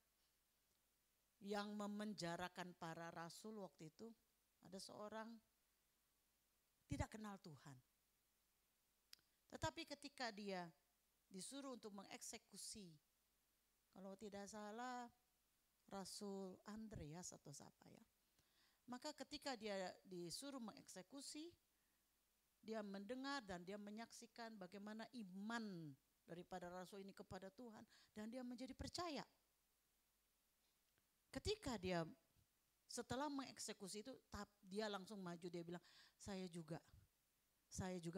yang memenjarakan para rasul waktu itu. Ada seorang tidak kenal Tuhan. Tetapi ketika dia disuruh untuk mengeksekusi, kalau tidak salah Rasul Andreas atau siapa ya. Maka ketika dia disuruh mengeksekusi, dia mendengar dan dia menyaksikan bagaimana iman daripada Rasul ini kepada Tuhan. Dan dia menjadi percaya. Ketika dia setelah mengeksekusi itu, dia langsung maju, dia bilang, saya juga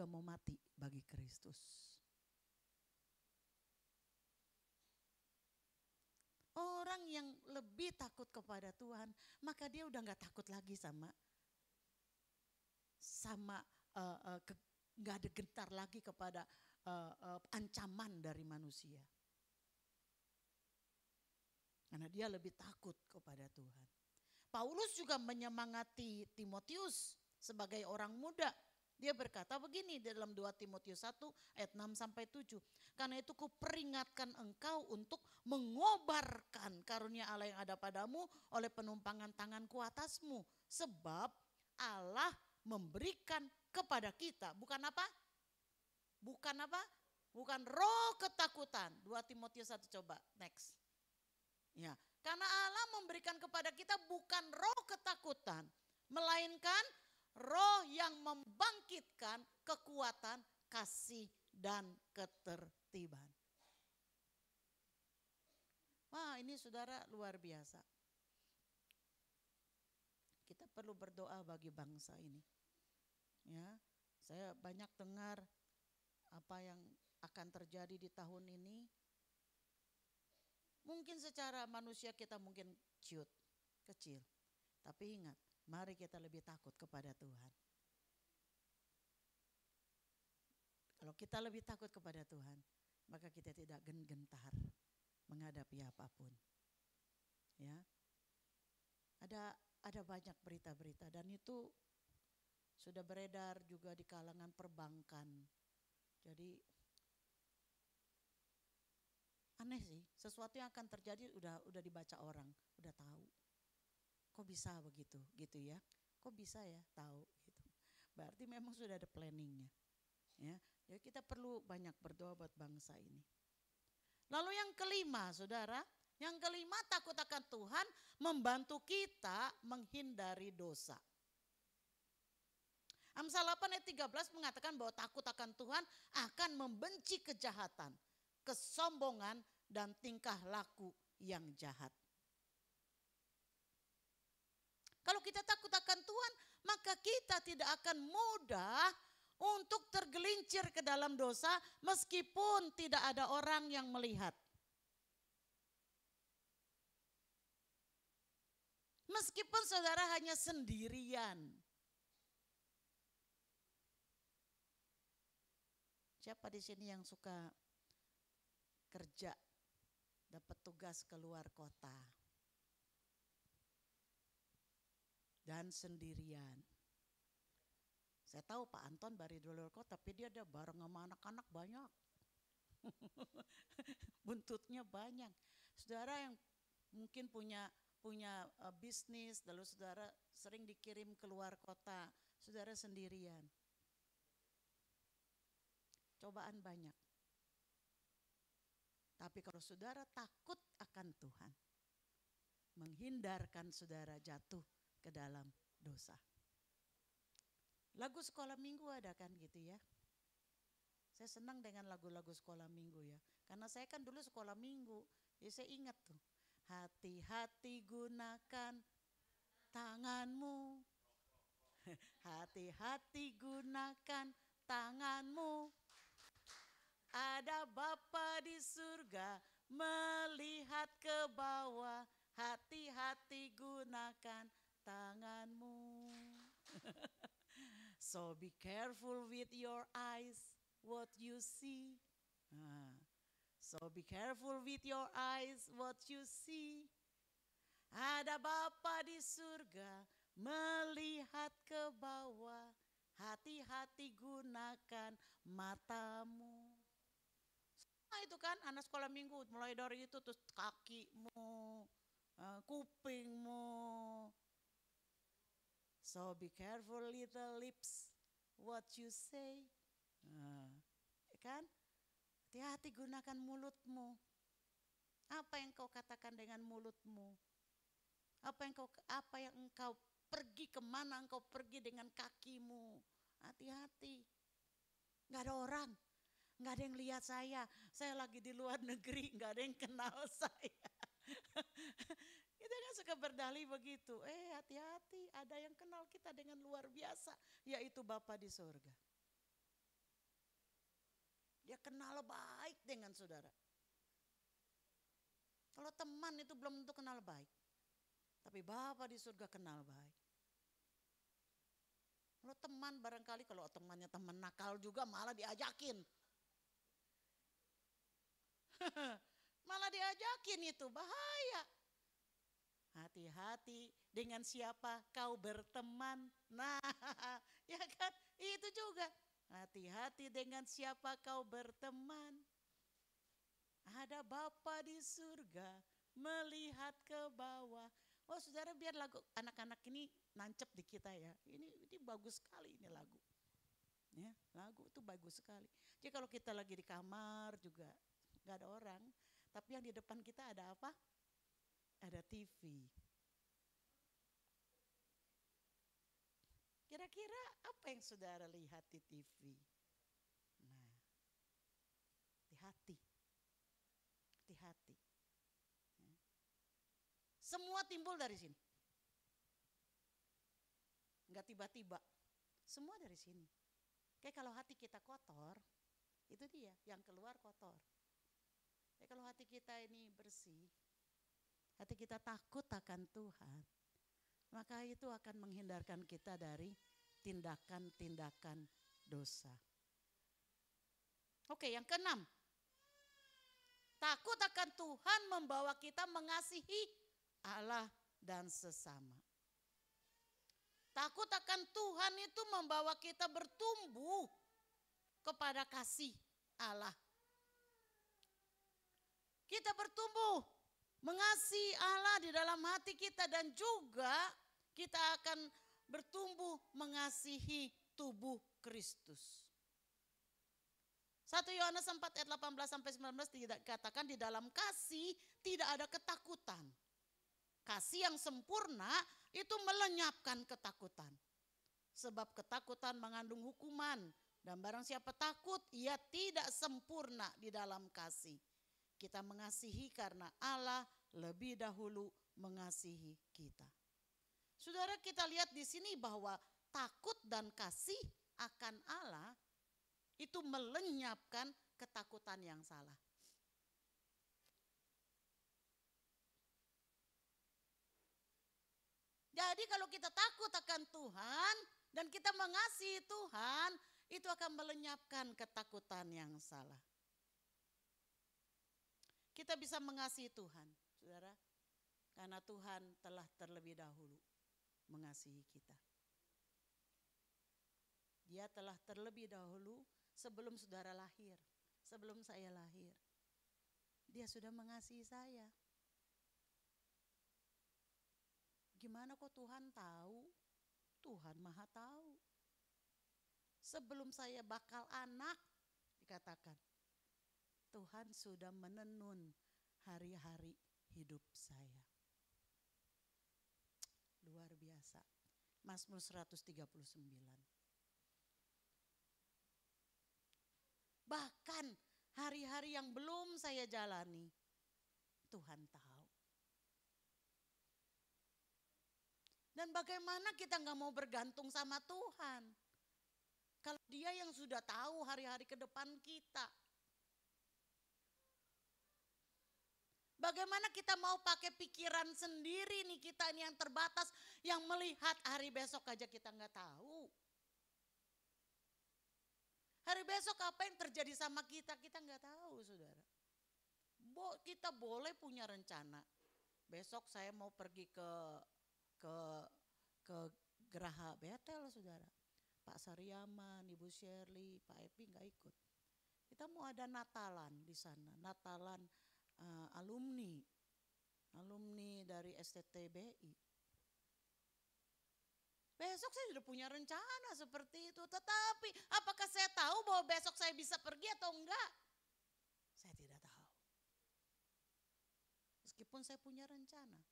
mau mati bagi Kristus. Orang yang lebih takut kepada Tuhan, maka dia udah gak takut lagi gak ada gentar lagi kepada ancaman dari manusia. Karena dia lebih takut kepada Tuhan. Paulus juga menyemangati Timotius sebagai orang muda. Dia berkata begini dalam 2 Timotius 1 ayat 6-7. Karena itu kuperingatkan engkau untuk mengobarkan karunia Allah yang ada padamu oleh penumpangan tanganku atasmu. Sebab Allah memberikan kepada kita, bukan apa? Bukan roh ketakutan. 2 Timotius 1 coba, next. Ya, karena Allah memberikan kepada kita bukan roh ketakutan, melainkan roh yang membangkitkan kekuatan, kasih, dan ketertiban. Wah, ini saudara luar biasa. Kita perlu berdoa bagi bangsa ini. Ya, saya banyak dengar apa yang akan terjadi di tahun ini. Mungkin secara manusia kita mungkin kecil. Tapi ingat, mari kita lebih takut kepada Tuhan. Kalau kita lebih takut kepada Tuhan, maka kita tidak gentar menghadapi apapun. Ya, ada banyak berita-berita dan itu sudah beredar juga di kalangan perbankan. Jadi aneh sih, sesuatu yang akan terjadi udah dibaca orang, udah tahu. Kok bisa begitu, gitu ya? Kok bisa ya tahu gitu. Berarti memang sudah ada planningnya. Ya, jadi kita perlu banyak berdoa buat bangsa ini. Lalu yang kelima, saudara, yang kelima takut akan Tuhan membantu kita menghindari dosa. Amsal 8 ayat 13 mengatakan bahwa takut akan Tuhan akan membenci kejahatan, kesombongan, dan tingkah laku yang jahat. Kalau kita takut akan Tuhan, maka kita tidak akan mudah untuk tergelincir ke dalam dosa meskipun tidak ada orang yang melihat. Meskipun saudara hanya sendirian. Siapa di sini yang suka kerja, dapat tugas keluar kota dan sendirian? Saya tahu Pak Anton dari luar kota, tapi dia ada bareng sama anak-anak banyak. Buntutnya banyak. Saudara yang mungkin punya bisnis, lalu saudara sering dikirim keluar kota, saudara sendirian. Cobaan banyak. Tapi kalau saudara takut akan Tuhan, menghindarkan saudara jatuh ke dalam dosa. Lagu sekolah minggu ada kan gitu ya. Saya senang dengan lagu-lagu sekolah minggu ya. Karena saya kan dulu sekolah minggu, jadi saya ingat tuh. Hati-hati gunakan tanganmu. Hati-hati gunakan tanganmu. Ada Bapa di surga melihat ke bawah. Hati-hati gunakan tanganmu. So be careful with your eyes what you see. So be careful with your eyes what you see. Ada Bapa di surga melihat ke bawah. Hati-hati gunakan matamu. Nah itu kan anak sekolah minggu, mulai dari itu terus kakimu, kupingmu. So be careful little lips what you say. Kan? Hati-hati gunakan mulutmu. Apa yang kau katakan dengan mulutmu? Apa yang engkau pergi, kemana engkau pergi dengan kakimu? Hati-hati. Gak ada orang, gak ada yang lihat saya lagi di luar negeri, gak ada yang kenal saya. Kita kan suka berdalih begitu, hati-hati, ada yang kenal kita dengan luar biasa, yaitu Bapa di surga. Dia kenal baik dengan saudara. Kalau teman itu belum tentu kenal baik, tapi Bapa di surga kenal baik. Kalau teman barangkali, kalau temannya teman nakal juga malah diajakin. Malah diajakin, itu bahaya. Hati-hati dengan siapa kau berteman. Nah, ya kan? Itu juga. Hati-hati dengan siapa kau berteman. Ada Bapa di surga melihat ke bawah. Oh saudara, biar lagu anak-anak ini nancep di kita ya. Ini bagus sekali ini lagu. Ya, lagu itu bagus sekali. Jadi kalau kita lagi di kamar juga gak ada orang, tapi yang di depan kita ada apa? Ada TV. Kira-kira apa yang saudara lihat di TV? Nah, hati-hati. Hati-hati. Ya. Semua timbul dari sini. Enggak tiba-tiba. Semua dari sini. Kayak kalau hati kita kotor, itu dia yang keluar kotor. Kayak kalau hati kita ini bersih, hati kita takut akan Tuhan, maka itu akan menghindarkan kita dari tindakan-tindakan dosa. Oke, yang keenam. Takut akan Tuhan membawa kita mengasihi Allah dan sesama. Takut akan Tuhan itu membawa kita bertumbuh kepada kasih Allah. Kita bertumbuh mengasihi Allah di dalam hati kita, dan juga kita akan bertumbuh mengasihi tubuh Kristus. 1 Yohanes 4 ayat 18-19 dikatakan, di dalam kasih tidak ada ketakutan. Kasih yang sempurna itu melenyapkan ketakutan. Sebab ketakutan mengandung hukuman, dan barang siapa takut ia tidak sempurna di dalam kasih. Kita mengasihi karena Allah lebih dahulu mengasihi kita. Saudara, kita lihat di sini bahwa takut dan kasih akan Allah itu melenyapkan ketakutan yang salah. Jadi kalau kita takut akan Tuhan dan kita mengasihi Tuhan, itu akan melenyapkan ketakutan yang salah. Kita bisa mengasihi Tuhan, saudara, karena Tuhan telah terlebih dahulu mengasihi kita. Dia telah terlebih dahulu sebelum saudara lahir, sebelum saya lahir. Dia sudah mengasihi saya. Gimana kok Tuhan tahu? Tuhan Maha tahu. Sebelum saya bakal anak, dikatakan, Tuhan sudah menenun hari-hari hidup saya. Luar biasa. Mazmur 139. Bahkan hari-hari yang belum saya jalani, Tuhan tahu. Dan bagaimana kita nggak mau bergantung sama Tuhan? Kalau Dia yang sudah tahu hari-hari ke depan kita. Bagaimana kita mau pakai pikiran sendiri nih, kita ini yang terbatas, yang melihat hari besok aja kita nggak tahu. Hari besok apa yang terjadi sama kita nggak tahu, saudara. Kita boleh punya rencana. Besok saya mau pergi ke Geraha Betel, saudara. Pak Saryaman, Ibu Shirley, Pak Epi nggak ikut. Kita mau ada Natalan di sana, Natalan alumni dari STTBI. Besok saya sudah punya rencana seperti itu, tetapi apakah saya tahu bahwa besok saya bisa pergi atau enggak? Saya tidak tahu. Meskipun saya punya rencana.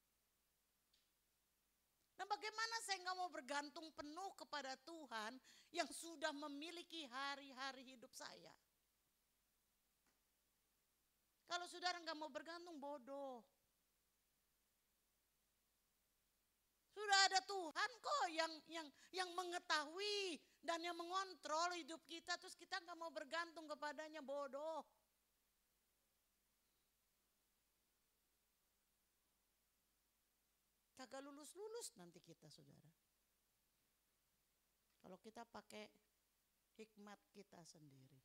Nah, bagaimana saya nggak mau bergantung penuh kepada Tuhan yang sudah memiliki hari-hari hidup saya? Kalau saudara nggak mau bergantung, bodoh. Sudah ada Tuhan kok yang mengetahui dan yang mengontrol hidup kita, terus kita nggak mau bergantung kepadanya, bodoh. Kagak lulus-lulus nanti kita, saudara. Kalau kita pakai hikmat kita sendiri.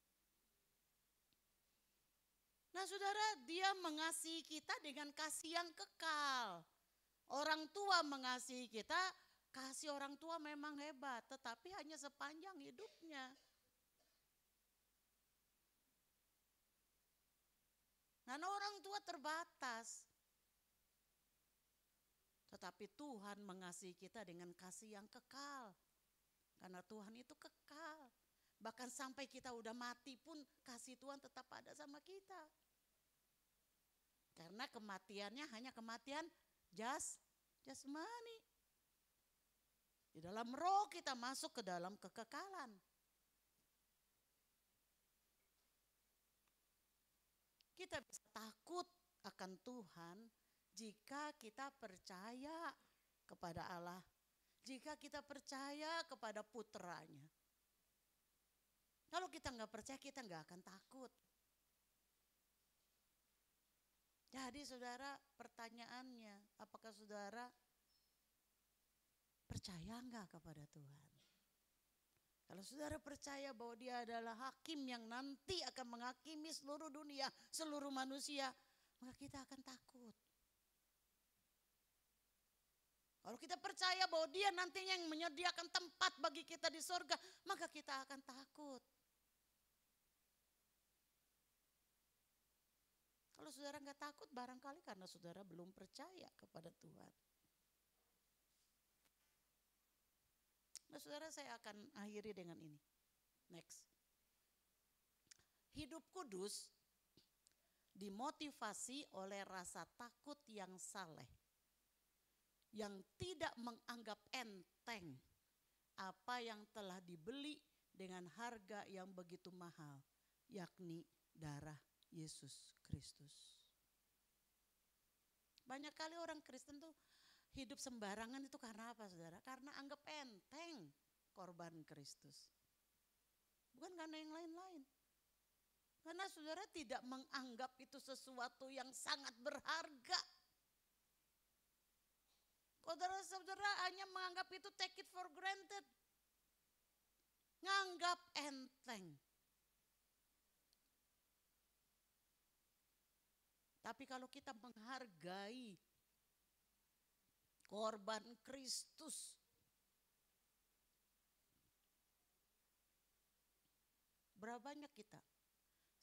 Nah, saudara, Dia mengasihi kita dengan kasih yang kekal. Orang tua mengasihi kita, kasih orang tua memang hebat, tetapi hanya sepanjang hidupnya. Karena orang tua terbatas. Tetapi Tuhan mengasihi kita dengan kasih yang kekal. Karena Tuhan itu kekal. Bahkan sampai kita udah mati pun kasih Tuhan tetap ada sama kita. Karena kematiannya hanya kematian jasmani. Di dalam roh kita masuk ke dalam kekekalan. Kita bisa takut akan Tuhan jika kita percaya kepada Allah, jika kita percaya kepada putranya. Kalau kita nggak percaya, kita nggak akan takut. Jadi saudara, pertanyaannya, apakah saudara percaya nggak kepada Tuhan? Kalau saudara percaya bahwa Dia adalah hakim yang nanti akan menghakimi seluruh dunia, seluruh manusia, maka kita akan takut. Kalau kita percaya bahwa Dia nantinya yang menyediakan tempat bagi kita di surga, maka kita akan takut. Kalau saudara nggak takut, barangkali karena saudara belum percaya kepada Tuhan. Nah, saudara, saya akan akhiri dengan ini. Next. Hidup kudus dimotivasi oleh rasa takut yang saleh, yang tidak menganggap enteng apa yang telah dibeli dengan harga yang begitu mahal, yakni darah Yesus Kristus. Banyak kali orang Kristen tuh hidup sembarangan itu karena apa saudara? Karena anggap enteng korban Kristus. Bukan karena yang lain-lain. Karena saudara tidak menganggap itu sesuatu yang sangat berharga. Saudara-saudara hanya menganggap itu take it for granted. Nganggap enteng. Tapi kalau kita menghargai korban Kristus, berapa banyak kita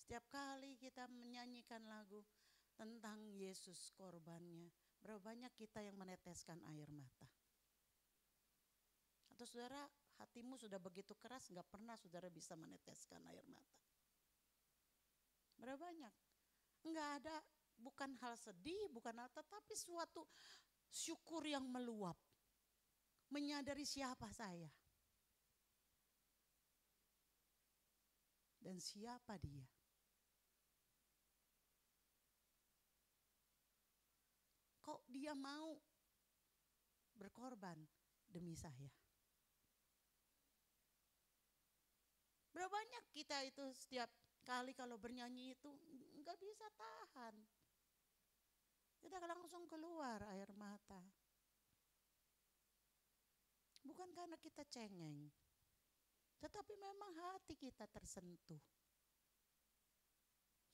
setiap kali kita menyanyikan lagu tentang Yesus korbannya, berapa banyak kita yang meneteskan air mata? Atau saudara, hatimu sudah begitu keras gak pernah saudara bisa meneteskan air mata? Berapa banyak? Enggak ada, bukan hal sedih, bukan hal, tetapi suatu syukur yang meluap. Menyadari siapa saya. Dan siapa dia. Kok dia mau berkorban demi saya? Berapa banyak kita itu setiap kali kalau bernyanyi itu nggak bisa tahan. Kita langsung keluar air mata. Bukan karena kita cengeng, tetapi memang hati kita tersentuh.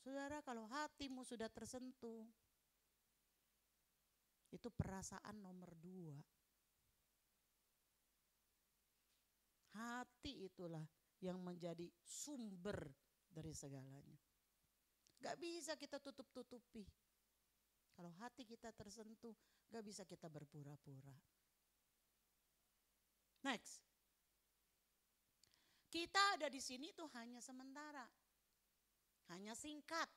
Saudara, kalau hatimu sudah tersentuh, itu perasaan nomor 2. Hati itulah yang menjadi sumber dari segalanya. Gak bisa kita tutup-tutupi. Kalau hati kita tersentuh, gak bisa kita berpura-pura. Next. Kita ada di sini tuh hanya sementara. Hanya singkat.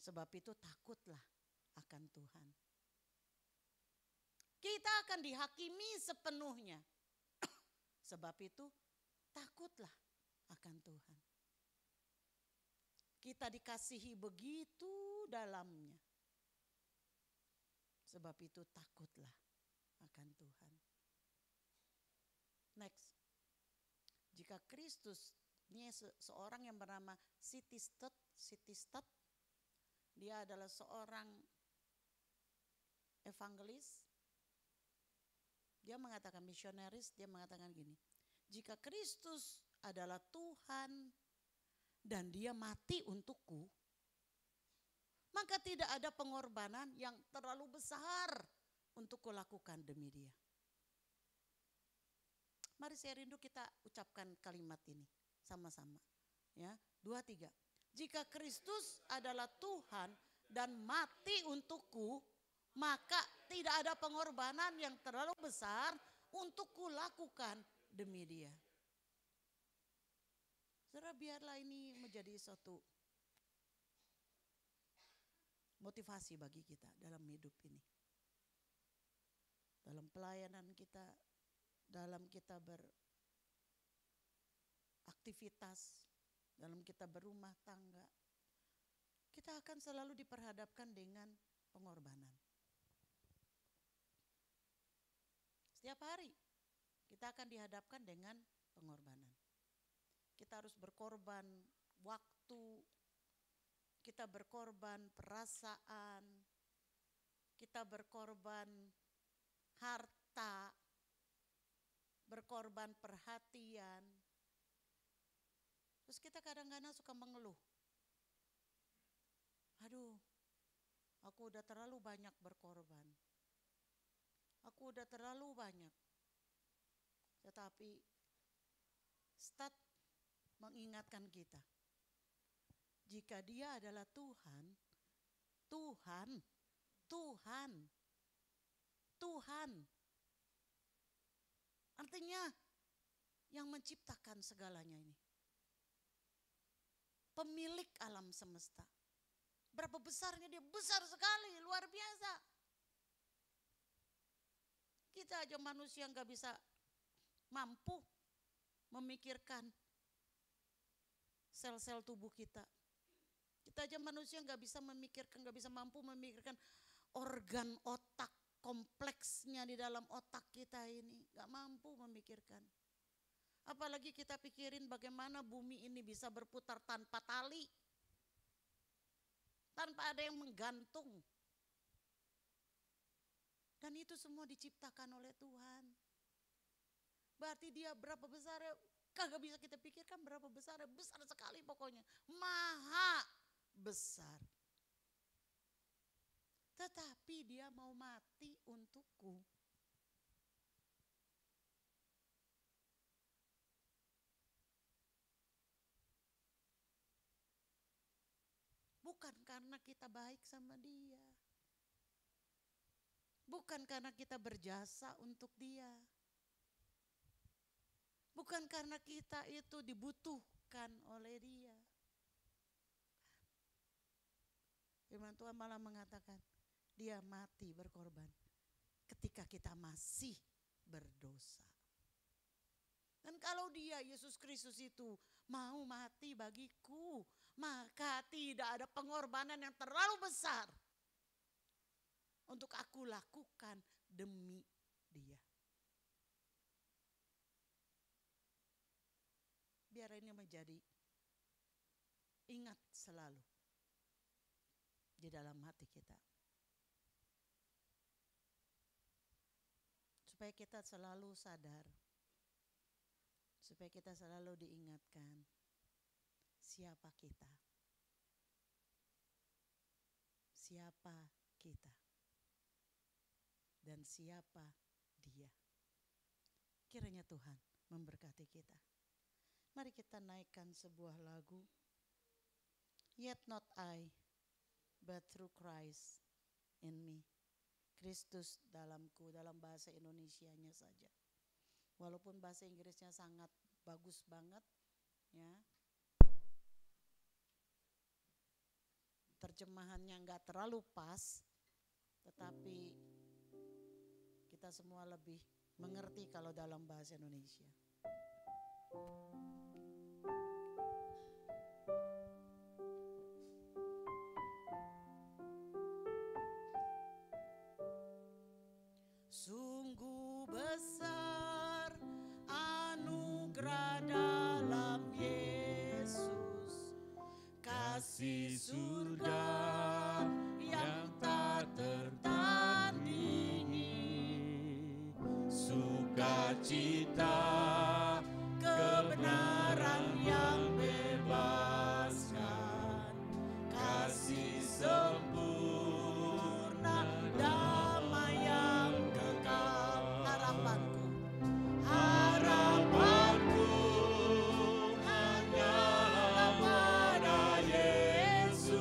Sebab itu takutlah akan Tuhan. Kita akan dihakimi sepenuhnya. Sebab itu takutlah akan Tuhan. Kita dikasihi begitu dalamnya. Sebab itu takutlah akan Tuhan. Next. Jika Kristus, ini seorang yang bernama Sitistad, dia adalah seorang evangelis. Dia mengatakan misionaris, dia mengatakan gini. Jika Kristus adalah Tuhan dan dia mati untukku, maka tidak ada pengorbanan yang terlalu besar untuk kulakukan demi dia. Mari saya rindu kita ucapkan kalimat ini sama-sama. Ya, 2, 3. Jika Kristus adalah Tuhan dan mati untukku, maka tidak ada pengorbanan yang terlalu besar untuk kulakukan demi dia. Saudara, biarlah ini menjadi suatu motivasi bagi kita dalam hidup ini. Dalam pelayanan kita, dalam kita beraktivitas, dalam kita berumah tangga, kita akan selalu diperhadapkan dengan pengorbanan. Setiap hari kita akan dihadapkan dengan pengorbanan. Kita harus berkorban waktu, kita berkorban perasaan, kita berkorban harta, berkorban perhatian. Terus kita kadang-kadang suka mengeluh. Aduh, aku udah terlalu banyak berkorban. Aku udah terlalu banyak. Tetapi Stat mengingatkan kita. Jika dia adalah Tuhan, artinya yang menciptakan segalanya ini. Pemilik alam semesta. Berapa besarnya dia? Besar sekali, luar biasa. Kita aja manusia gak bisa mampu memikirkan sel-sel tubuh kita. Kita aja manusia gak bisa memikirkan, gak bisa mampu memikirkan organ otak kompleksnya di dalam otak kita ini gak mampu memikirkan. Apalagi kita pikirin bagaimana bumi ini bisa berputar tanpa tali, tanpa ada yang menggantung. Dan itu semua diciptakan oleh Tuhan. Berarti dia berapa besar, kagak bisa kita pikirkan berapa besar sekali pokoknya. Maha besar. Tetapi dia mau mati untukku. Bukan karena kita baik sama dia. Bukan karena kita berjasa untuk dia. Bukan karena kita itu dibutuhkan oleh dia. Firman Tuhan malah mengatakan, dia mati berkorban ketika kita masih berdosa. Dan kalau dia, Yesus Kristus itu mau mati bagiku, maka tidak ada pengorbanan yang terlalu besar untuk aku lakukan demi dia. Biar ini menjadi ingat selalu di dalam hati kita. Supaya kita selalu sadar, supaya kita selalu diingatkan siapa kita. Siapa kita. Dan siapa dia. Kiranya Tuhan memberkati kita. Mari kita naikkan sebuah lagu. Yet not I, but through Christ in me. Kristus dalamku, dalam bahasa Indonesianya saja. Walaupun bahasa Inggrisnya sangat bagus banget, ya. Terjemahannya enggak terlalu pas, tetapi kita semua lebih mengerti kalau dalam bahasa Indonesia. Sungguh besar anugerah dalam Yesus, kasih surga yang tak tertandingi, sukacita kebenaran yang bebaskan, kasih sempurna damai yang kekal. Harapanku hanyalah pada Yesus,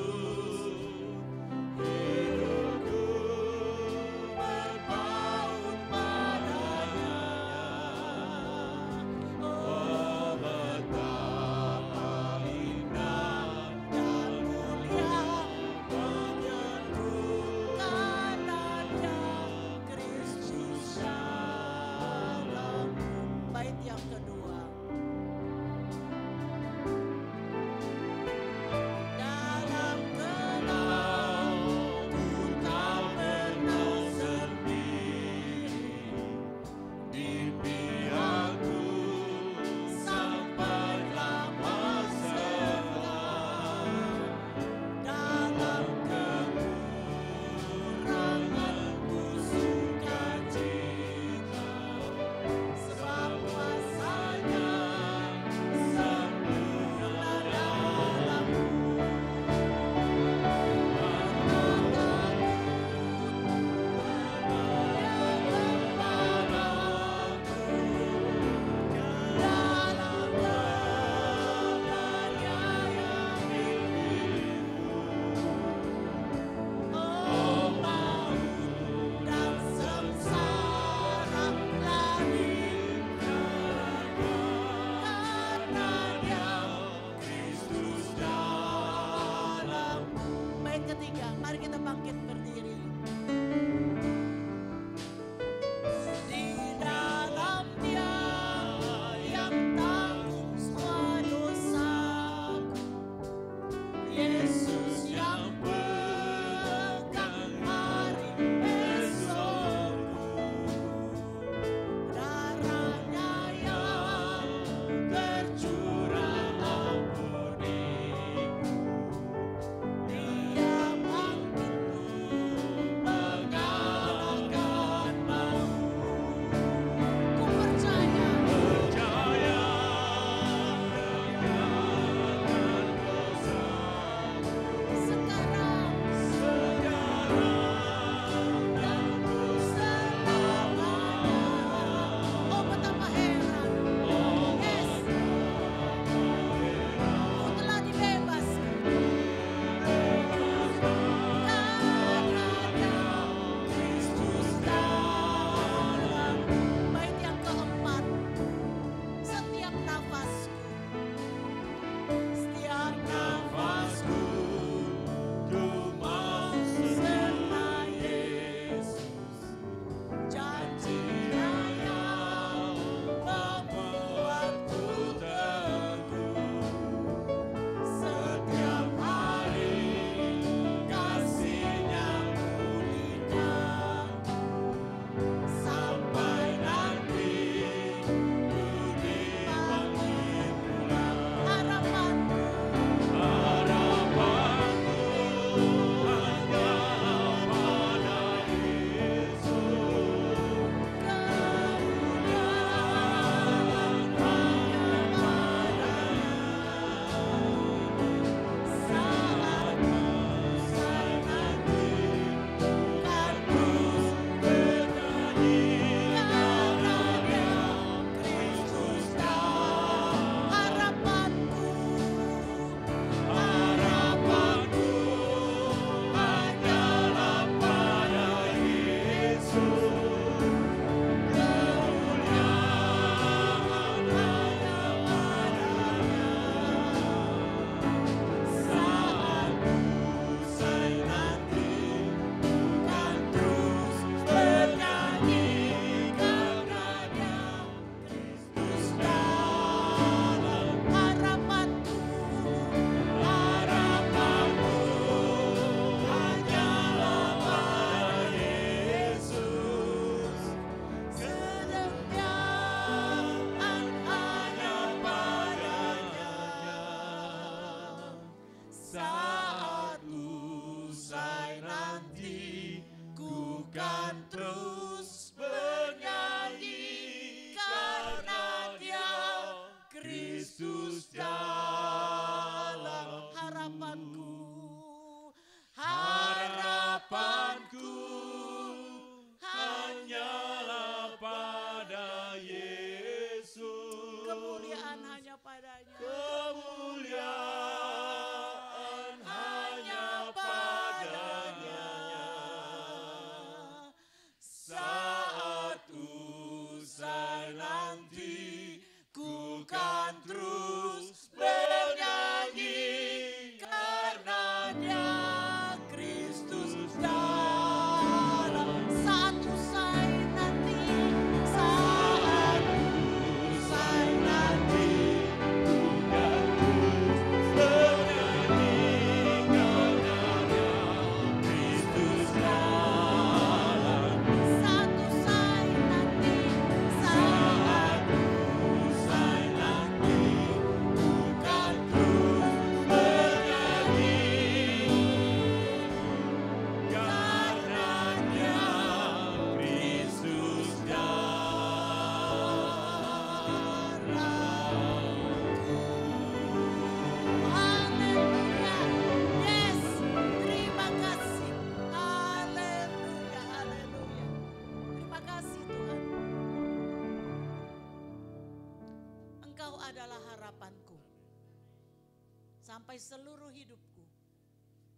sampai seluruh hidupku.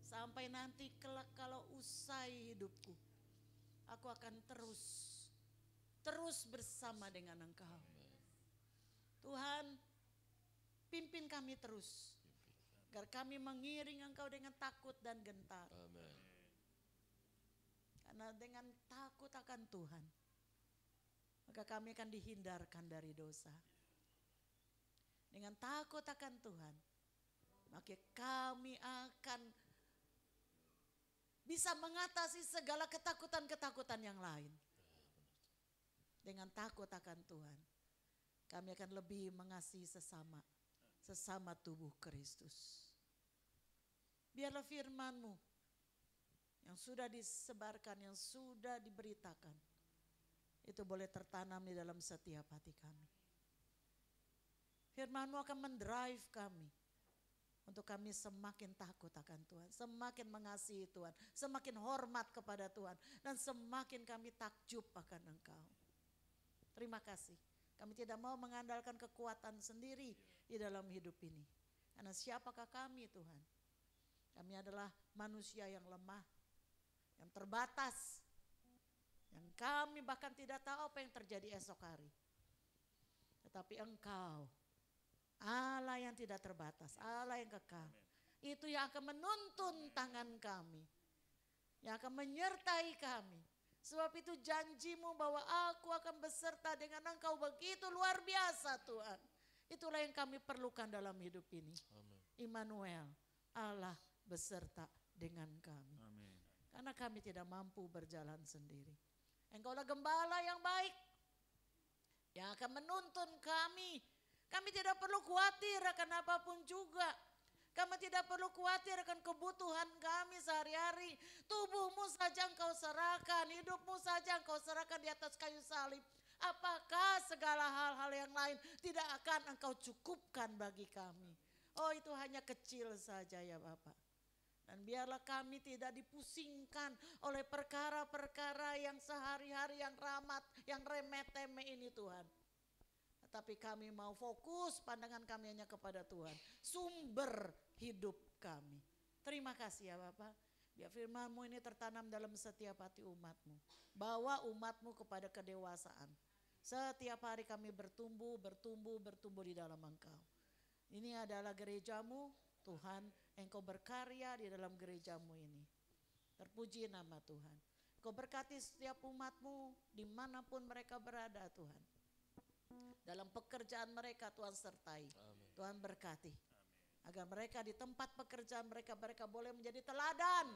Sampai nanti kelak kalau usai hidupku, aku akan terus bersama dengan Engkau. Tuhan, pimpin kami terus, agar kami mengiring Engkau dengan takut dan gentar. Amin. Karena dengan takut akan Tuhan, maka kami akan dihindarkan dari dosa. Dengan takut akan Tuhan, maka kami akan bisa mengatasi segala ketakutan-ketakutan yang lain. Dengan takut akan Tuhan, kami akan lebih mengasihi sesama tubuh Kristus. Biarlah firman-Mu yang sudah disebarkan, yang sudah diberitakan, itu boleh tertanam di dalam setiap hati kami. Firman-Mu akan mendrive kami untuk kami semakin takut akan Tuhan, semakin mengasihi Tuhan, semakin hormat kepada Tuhan, dan semakin kami takjub akan Engkau. Terima kasih. Kami tidak mau mengandalkan kekuatan sendiri di dalam hidup ini. Karena siapakah kami, Tuhan? Kami adalah manusia yang lemah, yang terbatas, yang kami bahkan tidak tahu apa yang terjadi esok hari. Tetapi Engkau, Allah yang tidak terbatas, Allah yang kekal, itu yang akan menuntun tangan kami, yang akan menyertai kami. Sebab itu janji-Mu bahwa aku akan beserta dengan Engkau begitu luar biasa, Tuhan. Itulah yang kami perlukan dalam hidup ini. Amin. Immanuel, Allah beserta dengan kami. Amin. Karena kami tidak mampu berjalan sendiri. Engkaulah gembala yang baik, yang akan menuntun kami. Kami tidak perlu khawatir akan apapun juga. Kami tidak perlu khawatir akan kebutuhan kami sehari-hari. Tubuhmu saja Engkau serahkan, hidupmu saja Engkau serahkan di atas kayu salib. Apakah segala hal-hal yang lain tidak akan Engkau cukupkan bagi kami? Oh, itu hanya kecil saja ya Bapak. Dan biarlah kami tidak dipusingkan oleh perkara-perkara yang sehari-hari, yang ramat, yang remeh-temeh ini Tuhan. Tapi kami mau fokus pandangan kami hanya kepada Tuhan, sumber hidup kami. Terima kasih ya Bapak. Biar firman-Mu ini tertanam dalam setiap hati umat-Mu. Bawa umat-Mu kepada kedewasaan. Setiap hari kami bertumbuh di dalam Engkau. Ini adalah gereja-Mu, Tuhan. Engkau berkarya di dalam gereja-Mu ini. Terpuji nama Tuhan. Engkau berkati setiap umat-Mu dimanapun mereka berada Tuhan. Dalam pekerjaan mereka Tuhan sertai. Amin. Tuhan berkati. Agar mereka di tempat pekerjaan mereka boleh menjadi teladan.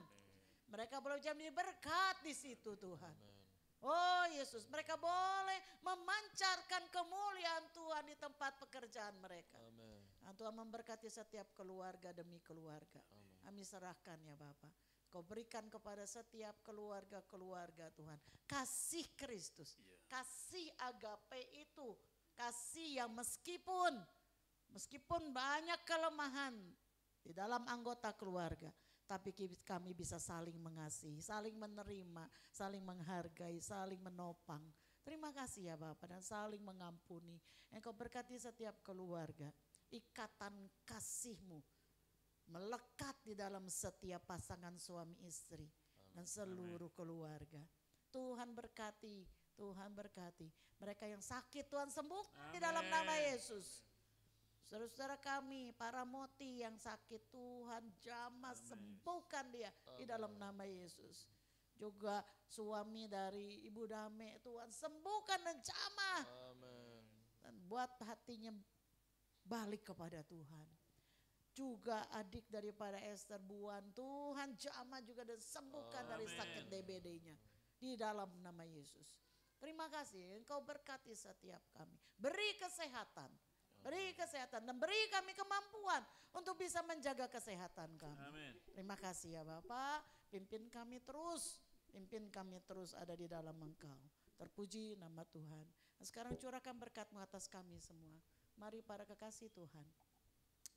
Mereka boleh menjadi berkat di situ Tuhan. Amin. Oh Yesus, mereka boleh memancarkan kemuliaan Tuhan di tempat pekerjaan mereka. Amin. Dan Tuhan memberkati setiap keluarga demi keluarga. Amin. Kami serahkan ya Bapak. Kau berikan kepada setiap keluarga-keluarga Tuhan. Kasih Kristus, kasih agape itu. Kasih yang meskipun banyak kelemahan di dalam anggota keluarga. Tapi kami bisa saling mengasihi, saling menerima, saling menghargai, saling menopang. Terima kasih ya Bapak dan saling mengampuni. Engkau berkati setiap keluarga. Ikatan kasih-Mu melekat di dalam setiap pasangan suami istri dan seluruh keluarga. Tuhan berkati, Tuhan berkati. Mereka yang sakit Tuhan sembuhkan di dalam nama Yesus. Saudara-saudara kami, para moti yang sakit Tuhan jamah sembuhkan dia di dalam nama Yesus. Juga suami dari Ibu Dame Tuhan sembuhkan dan jamah. Amin. Dan buat hatinya balik kepada Tuhan. Juga adik daripada Esther Buan, Tuhan jamah juga dan sembuhkan dari sakit DBD-nya di dalam nama Yesus. Terima kasih, Engkau berkati setiap kami. Beri kesehatan dan beri kami kemampuan untuk bisa menjaga kesehatan kami. Amin. Terima kasih ya Bapak, pimpin kami terus ada di dalam Engkau. Terpuji nama Tuhan. Nah, sekarang curahkan berkat-Mu atas kami semua. Mari para kekasih Tuhan.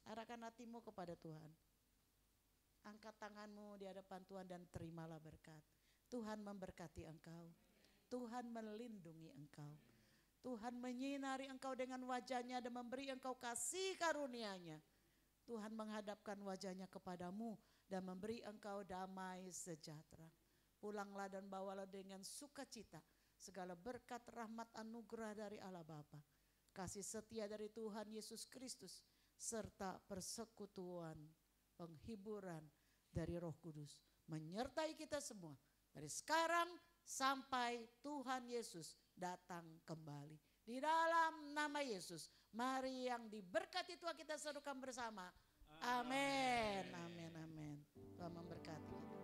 Arahkan hatimu kepada Tuhan. Angkat tanganmu di hadapan Tuhan dan terimalah berkat. Tuhan memberkati engkau. Tuhan melindungi engkau. Tuhan menyinari engkau dengan wajah-Nya dan memberi engkau kasih karunia-Nya. Tuhan menghadapkan wajahnya kepadamu dan memberi engkau damai sejahtera. Pulanglah dan bawalah dengan sukacita segala berkat rahmat anugerah dari Allah Bapa, kasih setia dari Tuhan Yesus Kristus, serta persekutuan penghiburan dari Roh Kudus menyertai kita semua dari sekarang sampai Tuhan Yesus datang kembali. Di dalam nama Yesus, mari yang diberkati Tuhan kita serukan bersama. Amin, amin, amin. Tuhan memberkati kita.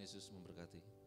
Yesus memberkati.